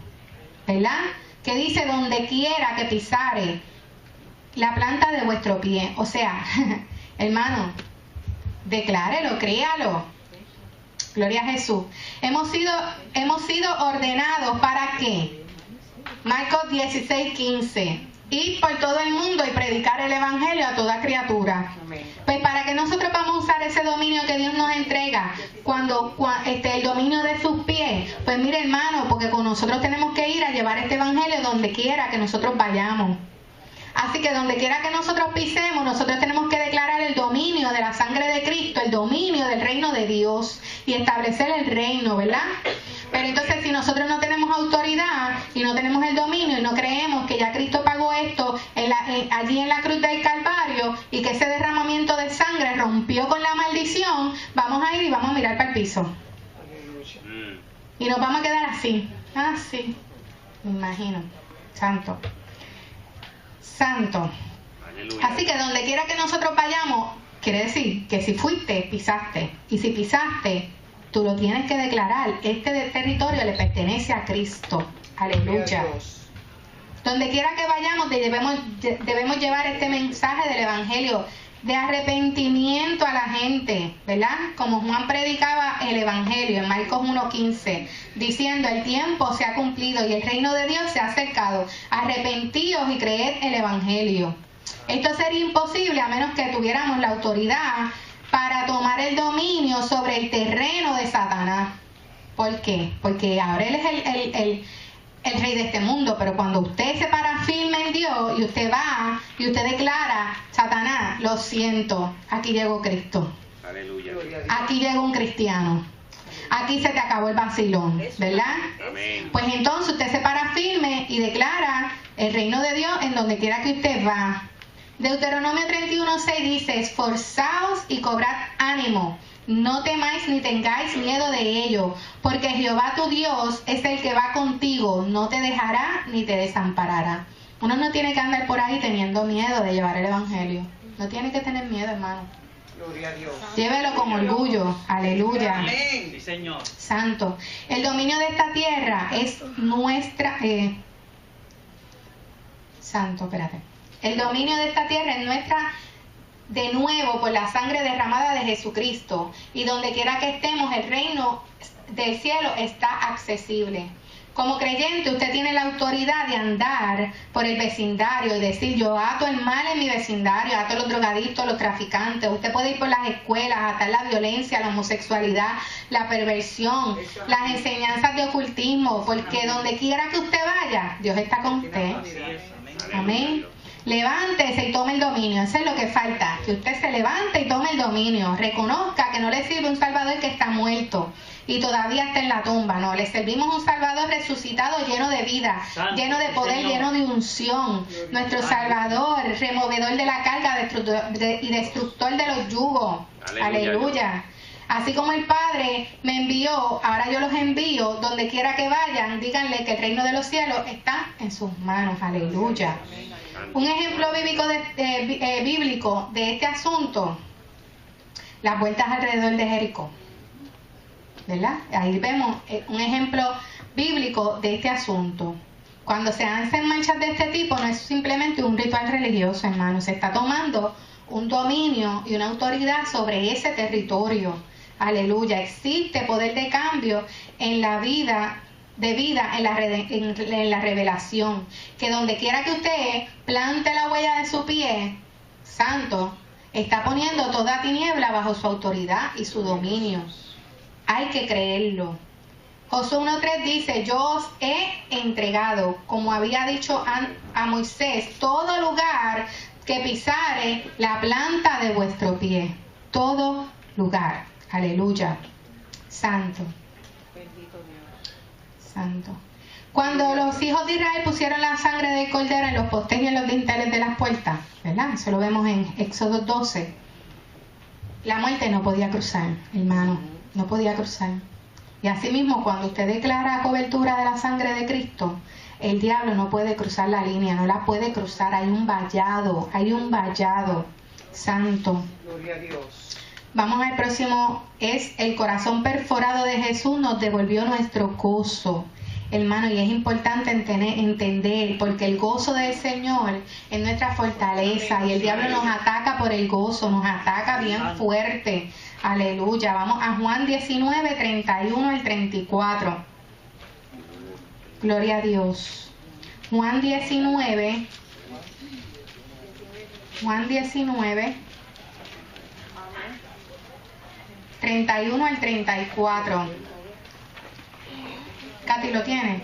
¿Verdad? Que dice: donde quiera que pisare la planta de vuestro pie. O sea, hermano, declárelo, créalo. Gloria a Jesús. Hemos sido ordenados ¿para qué? Marcos 16:15. Ir por todo el mundo y predicar el evangelio a toda criatura. Amén. Pues para que nosotros vamos a usar ese dominio que Dios nos entrega, cuando el dominio de sus pies, pues mire, hermano, porque con nosotros tenemos que ir a llevar este evangelio donde quiera que nosotros vayamos. Así que donde quiera que nosotros pisemos, nosotros tenemos que declarar el dominio de la sangre de Cristo, el dominio del reino de Dios y establecer el reino, ¿verdad? Pero entonces si nosotros no tenemos autoridad y no tenemos el dominio y no creemos que ya Cristo pagó esto allí en la cruz del Calvario y que ese derramamiento de sangre rompió con la maldición, vamos a ir y vamos a mirar para el piso. Y nos vamos a quedar así. Ah, sí. Me imagino. Santo. Aleluya. Así que donde quiera que nosotros vayamos, quiere decir que si fuiste, pisaste. Y si pisaste, tú lo tienes que declarar. Este territorio le pertenece a Cristo. Aleluya. Donde quiera que vayamos, debemos llevar este mensaje del evangelio de arrepentimiento a la gente, ¿verdad? Como Juan predicaba el evangelio en Marcos 1:15, diciendo: el tiempo se ha cumplido y el reino de Dios se ha acercado. Arrepentíos y creed el evangelio. Esto sería imposible a menos que tuviéramos la autoridad para tomar el dominio sobre el terreno de Satanás. ¿Por qué? Porque ahora él es el rey de este mundo, pero cuando usted se para firme en Dios y usted va y usted declara: Satanás, lo siento, aquí llegó Cristo. Aleluya. Aquí llegó un cristiano. Aquí se te acabó el vacilón, ¿verdad? Amén. Pues entonces usted se para firme y declara el reino de Dios en donde quiera que usted va. Deuteronomio 31:6 dice: esforzaos y cobrad ánimo. No temáis ni tengáis miedo de ello, porque Jehová tu Dios es el que va contigo, no te dejará ni te desamparará. Uno no tiene que andar por ahí teniendo miedo de llevar el evangelio. No tiene que tener miedo, hermano. Gloria a Dios. Llévelo con orgullo. Aleluya. Amén. Sí, Señor. Santo. El dominio de esta tierra es nuestra... Santo, espérate. El dominio de esta tierra es nuestra... de nuevo por la sangre derramada de Jesucristo, y donde quiera que estemos el reino del cielo está accesible. Como creyente usted tiene la autoridad de andar por el vecindario y decir: yo ato el mal en mi vecindario, ato a los drogadictos, a los traficantes. Usted puede ir por las escuelas, atar la violencia, la homosexualidad, la perversión, las enseñanzas de ocultismo, porque donde quiera que usted vaya, Dios está con usted. Amén. Levántese y tome el dominio. Eso es lo que falta, que usted se levante y tome el dominio. Reconozca que no le sirve un Salvador que está muerto y todavía está en la tumba. No, le servimos un Salvador resucitado, lleno de vida, lleno de poder, lleno de unción. Nuestro Salvador, removedor de la carga y destructor de los yugos. Aleluya. Así como el Padre me envió, ahora yo los envío, donde quiera que vayan, díganle que el reino de los cielos está en sus manos. Aleluya. Un ejemplo bíblico de este asunto, las vueltas alrededor de Jericó, ¿verdad? Ahí vemos un ejemplo bíblico de este asunto. Cuando se hacen marchas de este tipo, no es simplemente un ritual religioso, hermano, se está tomando un dominio y una autoridad sobre ese territorio. Aleluya. Existe poder de cambio en la vida en la revelación, que donde quiera que usted plante la huella de su pie santo, está poniendo toda tiniebla bajo su autoridad y su dominio. Hay que creerlo. Josué 1:3 dice: yo os he entregado, como había dicho a Moisés, todo lugar que pisare la planta de vuestro pie. Todo lugar. Aleluya. Santo. Santo. Cuando los hijos de Israel pusieron la sangre del cordero en los postes y en los dinteles de las puertas, ¿verdad? Eso lo vemos en Éxodo 12. La muerte no podía cruzar, hermano, no podía cruzar. Y asimismo, cuando usted declara cobertura de la sangre de Cristo, el diablo no puede cruzar la línea, no la puede cruzar. Hay un vallado. Santo. Gloria a Dios. Vamos al próximo, es el corazón perforado de Jesús nos devolvió nuestro gozo. Hermano, y es importante entender, porque el gozo del Señor es nuestra fortaleza y el diablo nos ataca por el gozo, nos ataca bien fuerte. Aleluya. Vamos a Juan 19, 31 al 34. Gloria a Dios. Juan 19. 31 al 34. Katy, ¿lo tiene?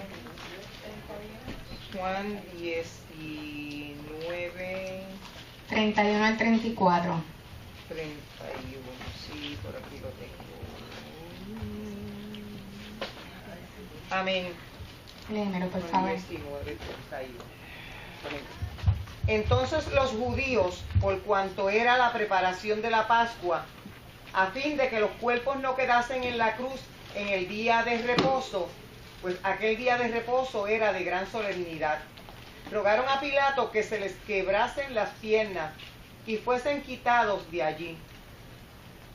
Juan 19. 31 al 34. 31, sí, por aquí lo tengo. Amén. Léemelo, por favor. 19, 31. Entonces los judíos, por cuanto era la preparación de la Pascua, a fin de que los cuerpos no quedasen en la cruz en el día de reposo, pues aquel día de reposo era de gran solemnidad, rogaron a Pilato que se les quebrasen las piernas y fuesen quitados de allí.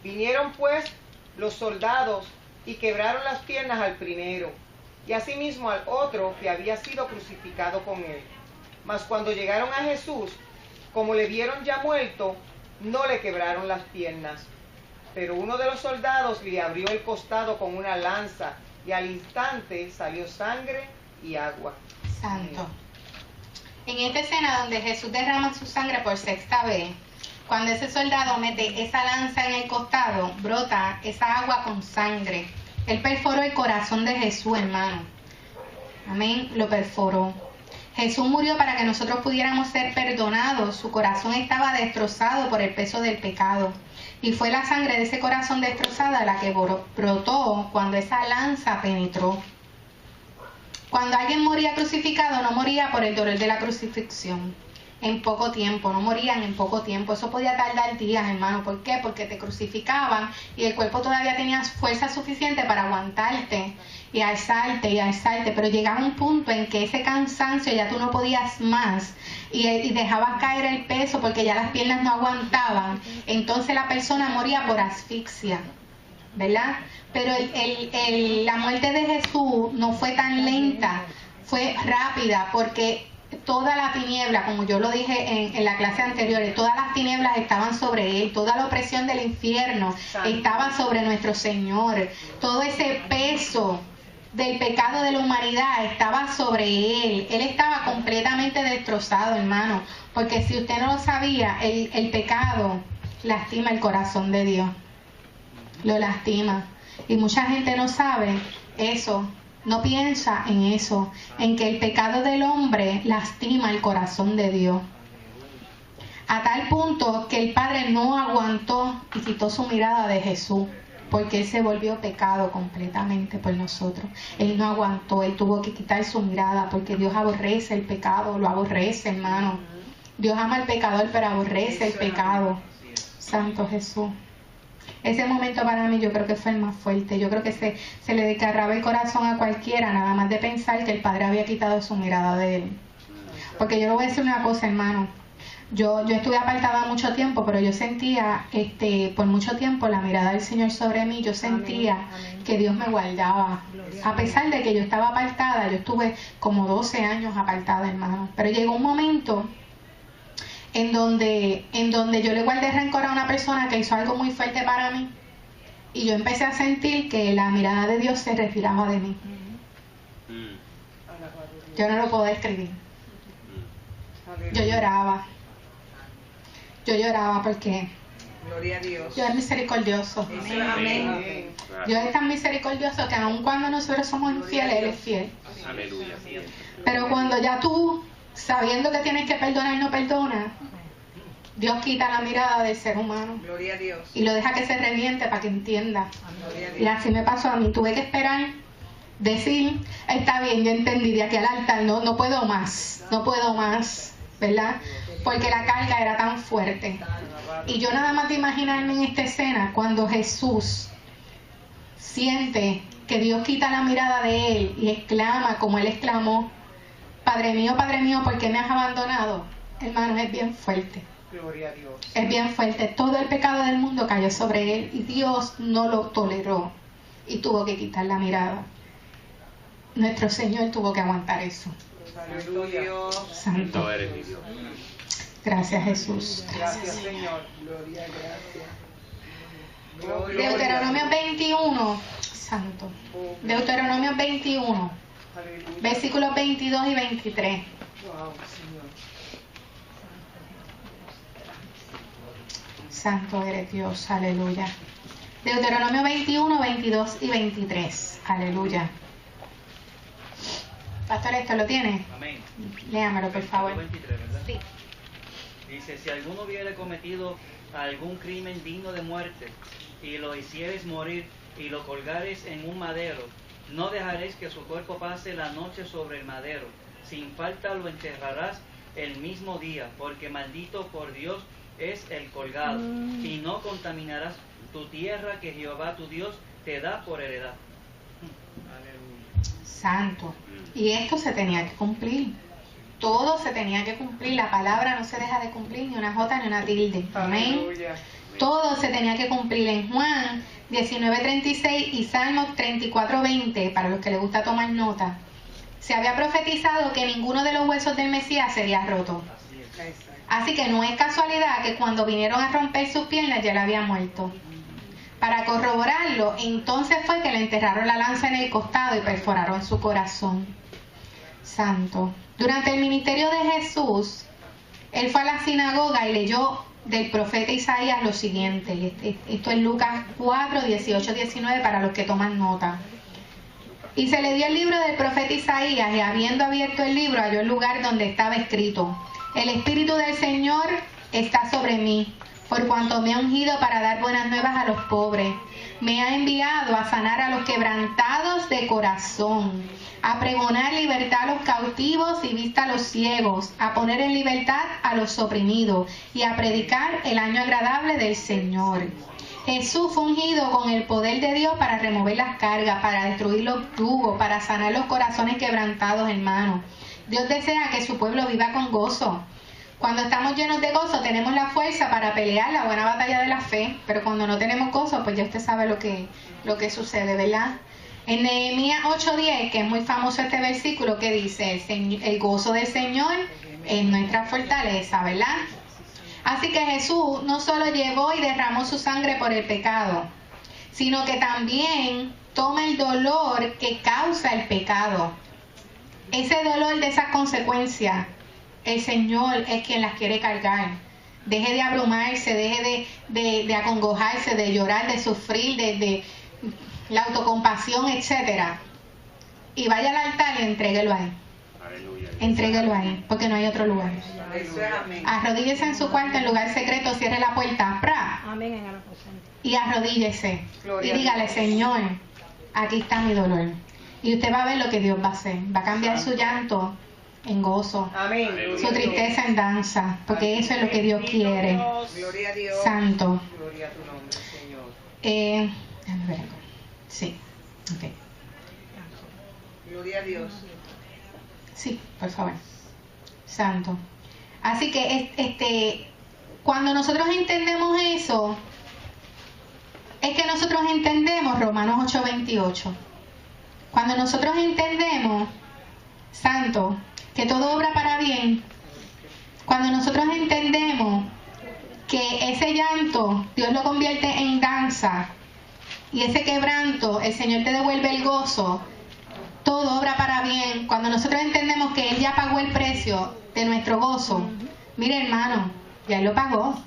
Vinieron pues los soldados y quebraron las piernas al primero, y asimismo al otro que había sido crucificado con él. Mas cuando llegaron a Jesús, como le vieron ya muerto, no le quebraron las piernas. Pero uno de los soldados le abrió el costado con una lanza, y al instante salió sangre y agua. Santo. En esta escena donde Jesús derrama su sangre por sexta vez, cuando ese soldado mete esa lanza en el costado, brota esa agua con sangre. Él perforó el corazón de Jesús, hermano. Amén, lo perforó. Jesús murió para que nosotros pudiéramos ser perdonados. Su corazón estaba destrozado por el peso del pecado. Y fue la sangre de ese corazón destrozada la que brotó cuando esa lanza penetró. Cuando alguien moría crucificado, no moría por el dolor de la crucifixión. En poco tiempo, no morían en poco tiempo. Eso podía tardar días, hermano. ¿Por qué? Porque te crucificaban y el cuerpo todavía tenía fuerza suficiente para aguantarte y alzarte. Pero llegaba un punto en que ese cansancio ya tú no podías más y dejabas caer el peso porque ya las piernas no aguantaban. Entonces la persona moría por asfixia, ¿verdad? Pero la muerte de Jesús no fue tan lenta, fue rápida, porque toda la tiniebla, como yo lo dije en la clase anterior, todas las tinieblas estaban sobre él, toda la opresión del infierno estaba sobre nuestro Señor, todo ese peso del pecado de la humanidad estaba sobre él estaba completamente destrozado, hermano, porque si usted no lo sabía, el pecado lastima el corazón de Dios, lo lastima, y mucha gente no sabe eso. No piensa en eso, en que el pecado del hombre lastima el corazón de Dios. a tal punto que el Padre no aguantó y quitó su mirada de Jesús, porque Él se volvió pecado completamente por nosotros. Él no aguantó, Él tuvo que quitar su mirada, porque Dios aborrece el pecado, lo aborrece, hermano. Dios ama al pecador, pero aborrece el pecado. Santo Jesús. Ese momento para mí yo creo que fue el más fuerte. Yo creo que se le desgarraba el corazón a cualquiera, nada más de pensar que el Padre había quitado su mirada de Él. Porque yo le voy a decir una cosa, hermano. Yo estuve apartada mucho tiempo, pero yo sentía por mucho tiempo la mirada del Señor sobre mí. Yo sentía que Dios me guardaba. A pesar de que yo estaba apartada, yo estuve como 12 años apartada, hermano. Pero llegó un momento en donde yo le guardé rencor a una persona que hizo algo muy fuerte para mí. Y yo empecé a sentir que la mirada de Dios se retiraba de mí. Yo no lo puedo describir. Yo lloraba. Yo lloraba porque Gloria a Dios. Dios es misericordioso. Amén. Dios es tan misericordioso que aun cuando nosotros somos infieles, Él es fiel. Aleluya. Pero cuando ya tú, sabiendo que tienes que perdonar, no perdonas, Dios quita la mirada del ser humano Gloria a Dios. y lo deja que se reviente para que entienda. Gloria a Y Dios. así me pasó a mí. Tuve que esperar, decir, está bien, yo entendí, de aquí al altar no puedo más, ¿verdad? Porque la carga era tan fuerte. Y yo nada más de imaginarme en esta escena, cuando Jesús siente que Dios quita la mirada de Él y exclama como Él exclamó, Padre mío, ¿por qué me has abandonado? Hermano, es bien fuerte. Gloria a Dios. Es bien fuerte. Todo el pecado del mundo cayó sobre Él y Dios no lo toleró y tuvo que quitar la mirada. Nuestro Señor tuvo que aguantar eso. Aleluya. Santo. Tú eres mi Dios. Gracias, Jesús. Gracias, Señor. Gloria, gracias. Deuteronomio 21. Santo. Deuteronomio 21. Aleluya. Versículos 22 y 23. Wow, Señor. Santo eres Dios. Aleluya. Deuteronomio 21, 22 y 23. Aleluya. Pastor, ¿esto lo tiene? Amén. Léamelo, por favor. 23, ¿verdad? Sí. Dice, si alguno hubiere cometido algún crimen digno de muerte, y lo hicieres morir, y lo colgares en un madero, no dejaréis que su cuerpo pase la noche sobre el madero. Sin falta lo enterrarás el mismo día, porque maldito por Dios es el colgado, y no contaminarás tu tierra que Jehová tu Dios te da por heredad. Santo. Y esto se tenía que cumplir. Todo se tenía que cumplir. La palabra no se deja de cumplir, ni una jota ni una tilde. Amén. Aleluya. Todo se tenía que cumplir. En Juan 19:36 y Salmos 34:20, para los que les gusta tomar nota, se había profetizado que ninguno de los huesos del Mesías sería roto. Así es. Así que no es casualidad que cuando vinieron a romper sus piernas ya él había muerto. Para corroborarlo, entonces fue que le enterraron la lanza en el costado y perforaron su corazón. Santo. Durante el ministerio de Jesús, él fue a la sinagoga y leyó del profeta Isaías lo siguiente. Esto es Lucas 4, 18, 19 para los que toman nota. Y se le dio el libro del profeta Isaías, y habiendo abierto el libro halló el lugar donde estaba escrito: El Espíritu del Señor está sobre mí, por cuanto me ha ungido para dar buenas nuevas a los pobres. Me ha enviado a sanar a los quebrantados de corazón, a pregonar libertad a los cautivos y vista a los ciegos, a poner en libertad a los oprimidos y a predicar el año agradable del Señor. Jesús fue ungido con el poder de Dios para remover las cargas, para destruir los yugos, para sanar los corazones quebrantados, hermanos. Dios desea que su pueblo viva con gozo. Cuando estamos llenos de gozo tenemos la fuerza para pelear la buena batalla de la fe, pero cuando no tenemos gozo, pues ya usted sabe lo que sucede, ¿verdad? En Nehemías 8:10, que es muy famoso este versículo, que dice: el gozo del Señor es nuestra fortaleza, ¿verdad? Así que Jesús no solo llevó y derramó su sangre por el pecado, sino que también toma el dolor que causa el pecado. Ese dolor de esas consecuencias, el Señor es quien las quiere cargar. Deje de abrumarse, deje de acongojarse, de llorar, de sufrir, de la autocompasión, etcétera. Y vaya al altar y entréguelo a Él. Aleluya. Entréguelo ahí, porque no hay otro lugar. Eso es amén. Arrodíllese en su cuarto, en lugar secreto, cierre la puerta, ¡pra! Amén en el aposento. Y arrodíllese. Gloria Y dígale, a Dios. Señor, aquí está mi dolor. Y usted va a ver lo que Dios va a hacer. Va a cambiar su llanto en gozo, Amén. su tristeza en danza, porque eso es lo que Dios quiere. Gloria a Dios. Santo. Gloria a tu nombre, Señor. Déjame ver algo. Sí, ok. Gloria a Dios. Sí, por favor. Santo. Así que cuando nosotros entendemos eso, es que nosotros entendemos Romanos 8:28. Cuando nosotros entendemos, Santo, que todo obra para bien, cuando nosotros entendemos que ese llanto Dios lo convierte en danza y ese quebranto el Señor te devuelve el gozo, todo obra para bien. Cuando nosotros entendemos que Él ya pagó el precio de nuestro gozo, mire hermano, ya Él lo pagó.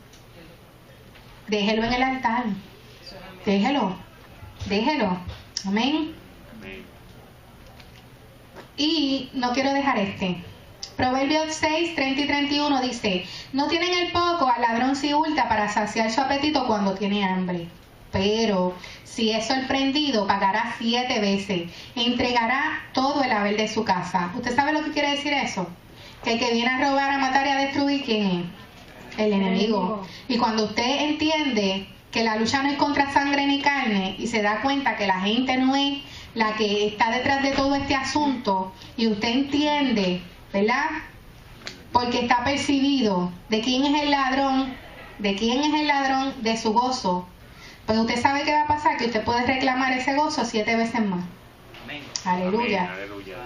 Déjelo en el altar. Déjelo. Amén. Amén. Y no quiero dejar Proverbios 6, 30 y 31 dice: no tienen el poco al ladrón si hurta para saciar su apetito cuando tiene hambre. Pero si es sorprendido, pagará 7 veces e entregará todo el haber de su casa. ¿Usted sabe lo que quiere decir eso? Que el que viene a robar, a matar y a destruir, ¿quién es? El enemigo. Y cuando usted entiende que la lucha no es contra sangre ni carne y se da cuenta que la gente no es la que está detrás de todo este asunto, y usted entiende, ¿verdad? Porque está percibido de quién es el ladrón, de su gozo. Pues usted sabe qué va a pasar, que usted puede reclamar ese gozo 7 veces más. Amén. Aleluya. Amén, aleluya.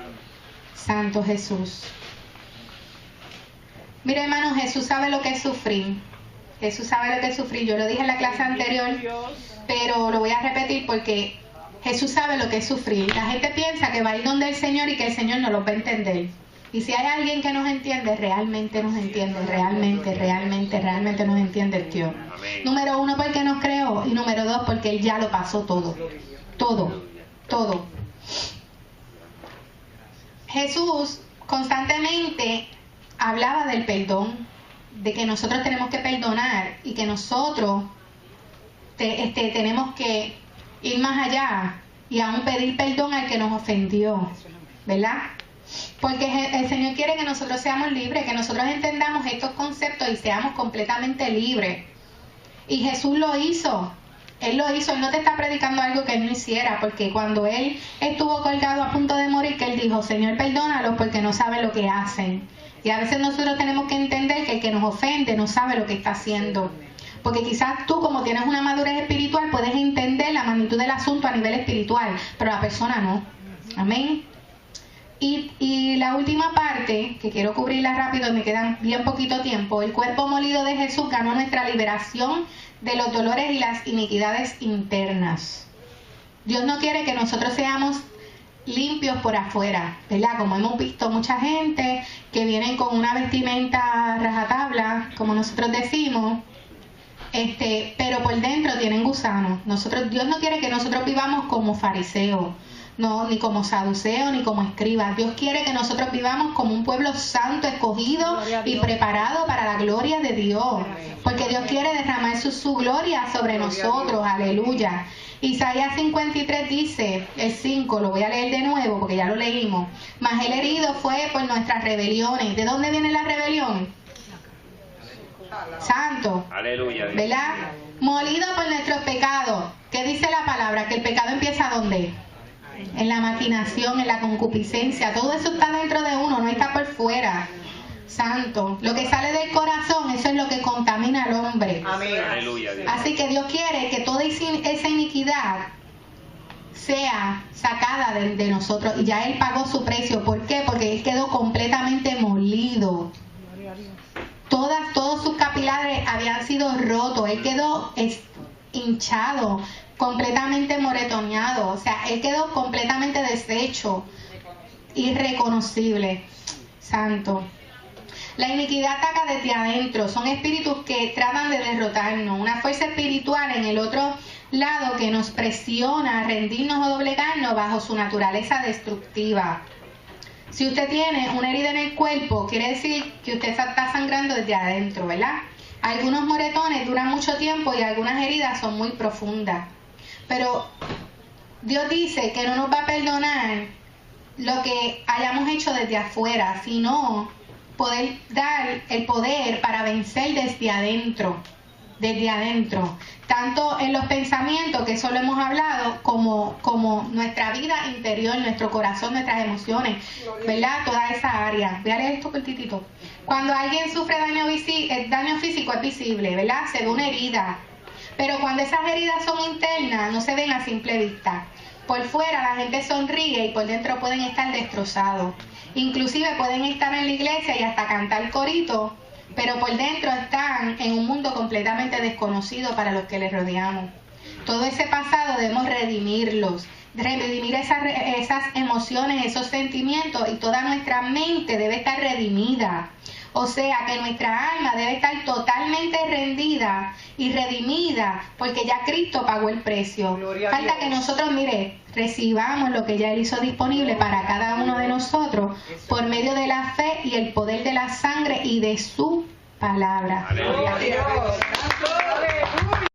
Santo Jesús. Mira hermano, Jesús sabe lo que es sufrir. Jesús sabe lo que es sufrir. Yo lo dije en la clase anterior, pero lo voy a repetir porque Jesús sabe lo que es sufrir. La gente piensa que va a ir donde el Señor y que el Señor no lo va a entender. Y si hay alguien que nos entiende, realmente nos entiende, realmente nos entiende el Dios. Amén. Número 1, porque nos creó, y número 2, porque Él ya lo pasó todo. Todo. Jesús constantemente hablaba del perdón, de que nosotros tenemos que perdonar y que nosotros tenemos que ir más allá y aún pedir perdón al que nos ofendió, ¿verdad? Porque el Señor quiere que nosotros seamos libres, que nosotros entendamos estos conceptos y seamos completamente libres. Y Jesús lo hizo. Él lo hizo. Él no te está predicando algo que Él no hiciera, porque cuando Él estuvo colgado a punto de morir, que Él dijo: Señor, perdónalos porque no saben lo que hacen. Y a veces nosotros tenemos que entender que el que nos ofende no sabe lo que está haciendo. Porque quizás tú, como tienes una madurez espiritual, puedes entender la magnitud del asunto a nivel espiritual, pero la persona no. Amén. Y la última parte, que quiero cubrirla rápido, me quedan bien poquito tiempo. El cuerpo molido de Jesús ganó nuestra liberación de los dolores y las iniquidades internas. Dios no quiere que nosotros seamos limpios por afuera, ¿verdad? Como hemos visto mucha gente que vienen con una vestimenta rajatabla, como nosotros decimos, pero por dentro tienen gusanos. Dios no quiere que nosotros vivamos como fariseos, no, ni como saduceos, ni como escribas. Dios quiere que nosotros vivamos como un pueblo santo, escogido y preparado para la gloria de Dios, porque Dios quiere derramar su gloria sobre nosotros. Aleluya. Isaías 53 dice, el 5, lo voy a leer de nuevo porque ya lo leímos: mas el herido fue por nuestras rebeliones. ¿De dónde viene la rebelión? Santo. Aleluya. ¿Verdad? Molido por nuestros pecados. ¿Qué dice la palabra? Que el pecado empieza ¿dónde? En la maquinación, en la concupiscencia. Todo eso está dentro de uno, no está por fuera. Santo. Lo que sale del corazón, eso es lo que contamina al hombre. Amén. Aleluya. Así que Dios quiere que toda esa iniquidad sea sacada de nosotros, y ya Él pagó su precio. ¿Por qué? Porque Él quedó completamente molido. Todos sus capilares habían sido rotos. Él quedó hinchado, completamente moretoneado. O sea, Él quedó completamente deshecho, irreconocible. Santo. La iniquidad ataca desde adentro. Son espíritus que tratan de derrotarnos. Una fuerza espiritual en el otro lado que nos presiona a rendirnos o doblegarnos bajo su naturaleza destructiva. Si usted tiene una herida en el cuerpo, quiere decir que usted está sangrando desde adentro, ¿verdad? Algunos moretones duran mucho tiempo y algunas heridas son muy profundas. Pero Dios dice que no nos va a perdonar lo que hayamos hecho desde afuera, sino poder dar el poder para vencer desde adentro, tanto en los pensamientos, que eso lo hemos hablado, como nuestra vida interior, nuestro corazón, nuestras emociones, ¿verdad? Toda esa área. Voy a leer esto cortitito. Cuando alguien sufre daño físico es visible, ¿verdad? Se ve una herida. Pero cuando esas heridas son internas, no se ven a simple vista. Por fuera la gente sonríe y por dentro pueden estar destrozados. Inclusive pueden estar en la iglesia y hasta cantar corito, pero por dentro están en un mundo completamente desconocido para los que les rodeamos. Todo ese pasado debemos redimirlos, redimir esas emociones, esos sentimientos, y toda nuestra mente debe estar redimida. O sea que nuestra alma debe estar totalmente rendida y redimida, porque ya Cristo pagó el precio. Falta que nosotros, recibamos lo que ya Él hizo disponible para cada uno de nosotros por medio de la fe y el poder de la sangre y de su palabra. Aleluya. Gloria a Dios.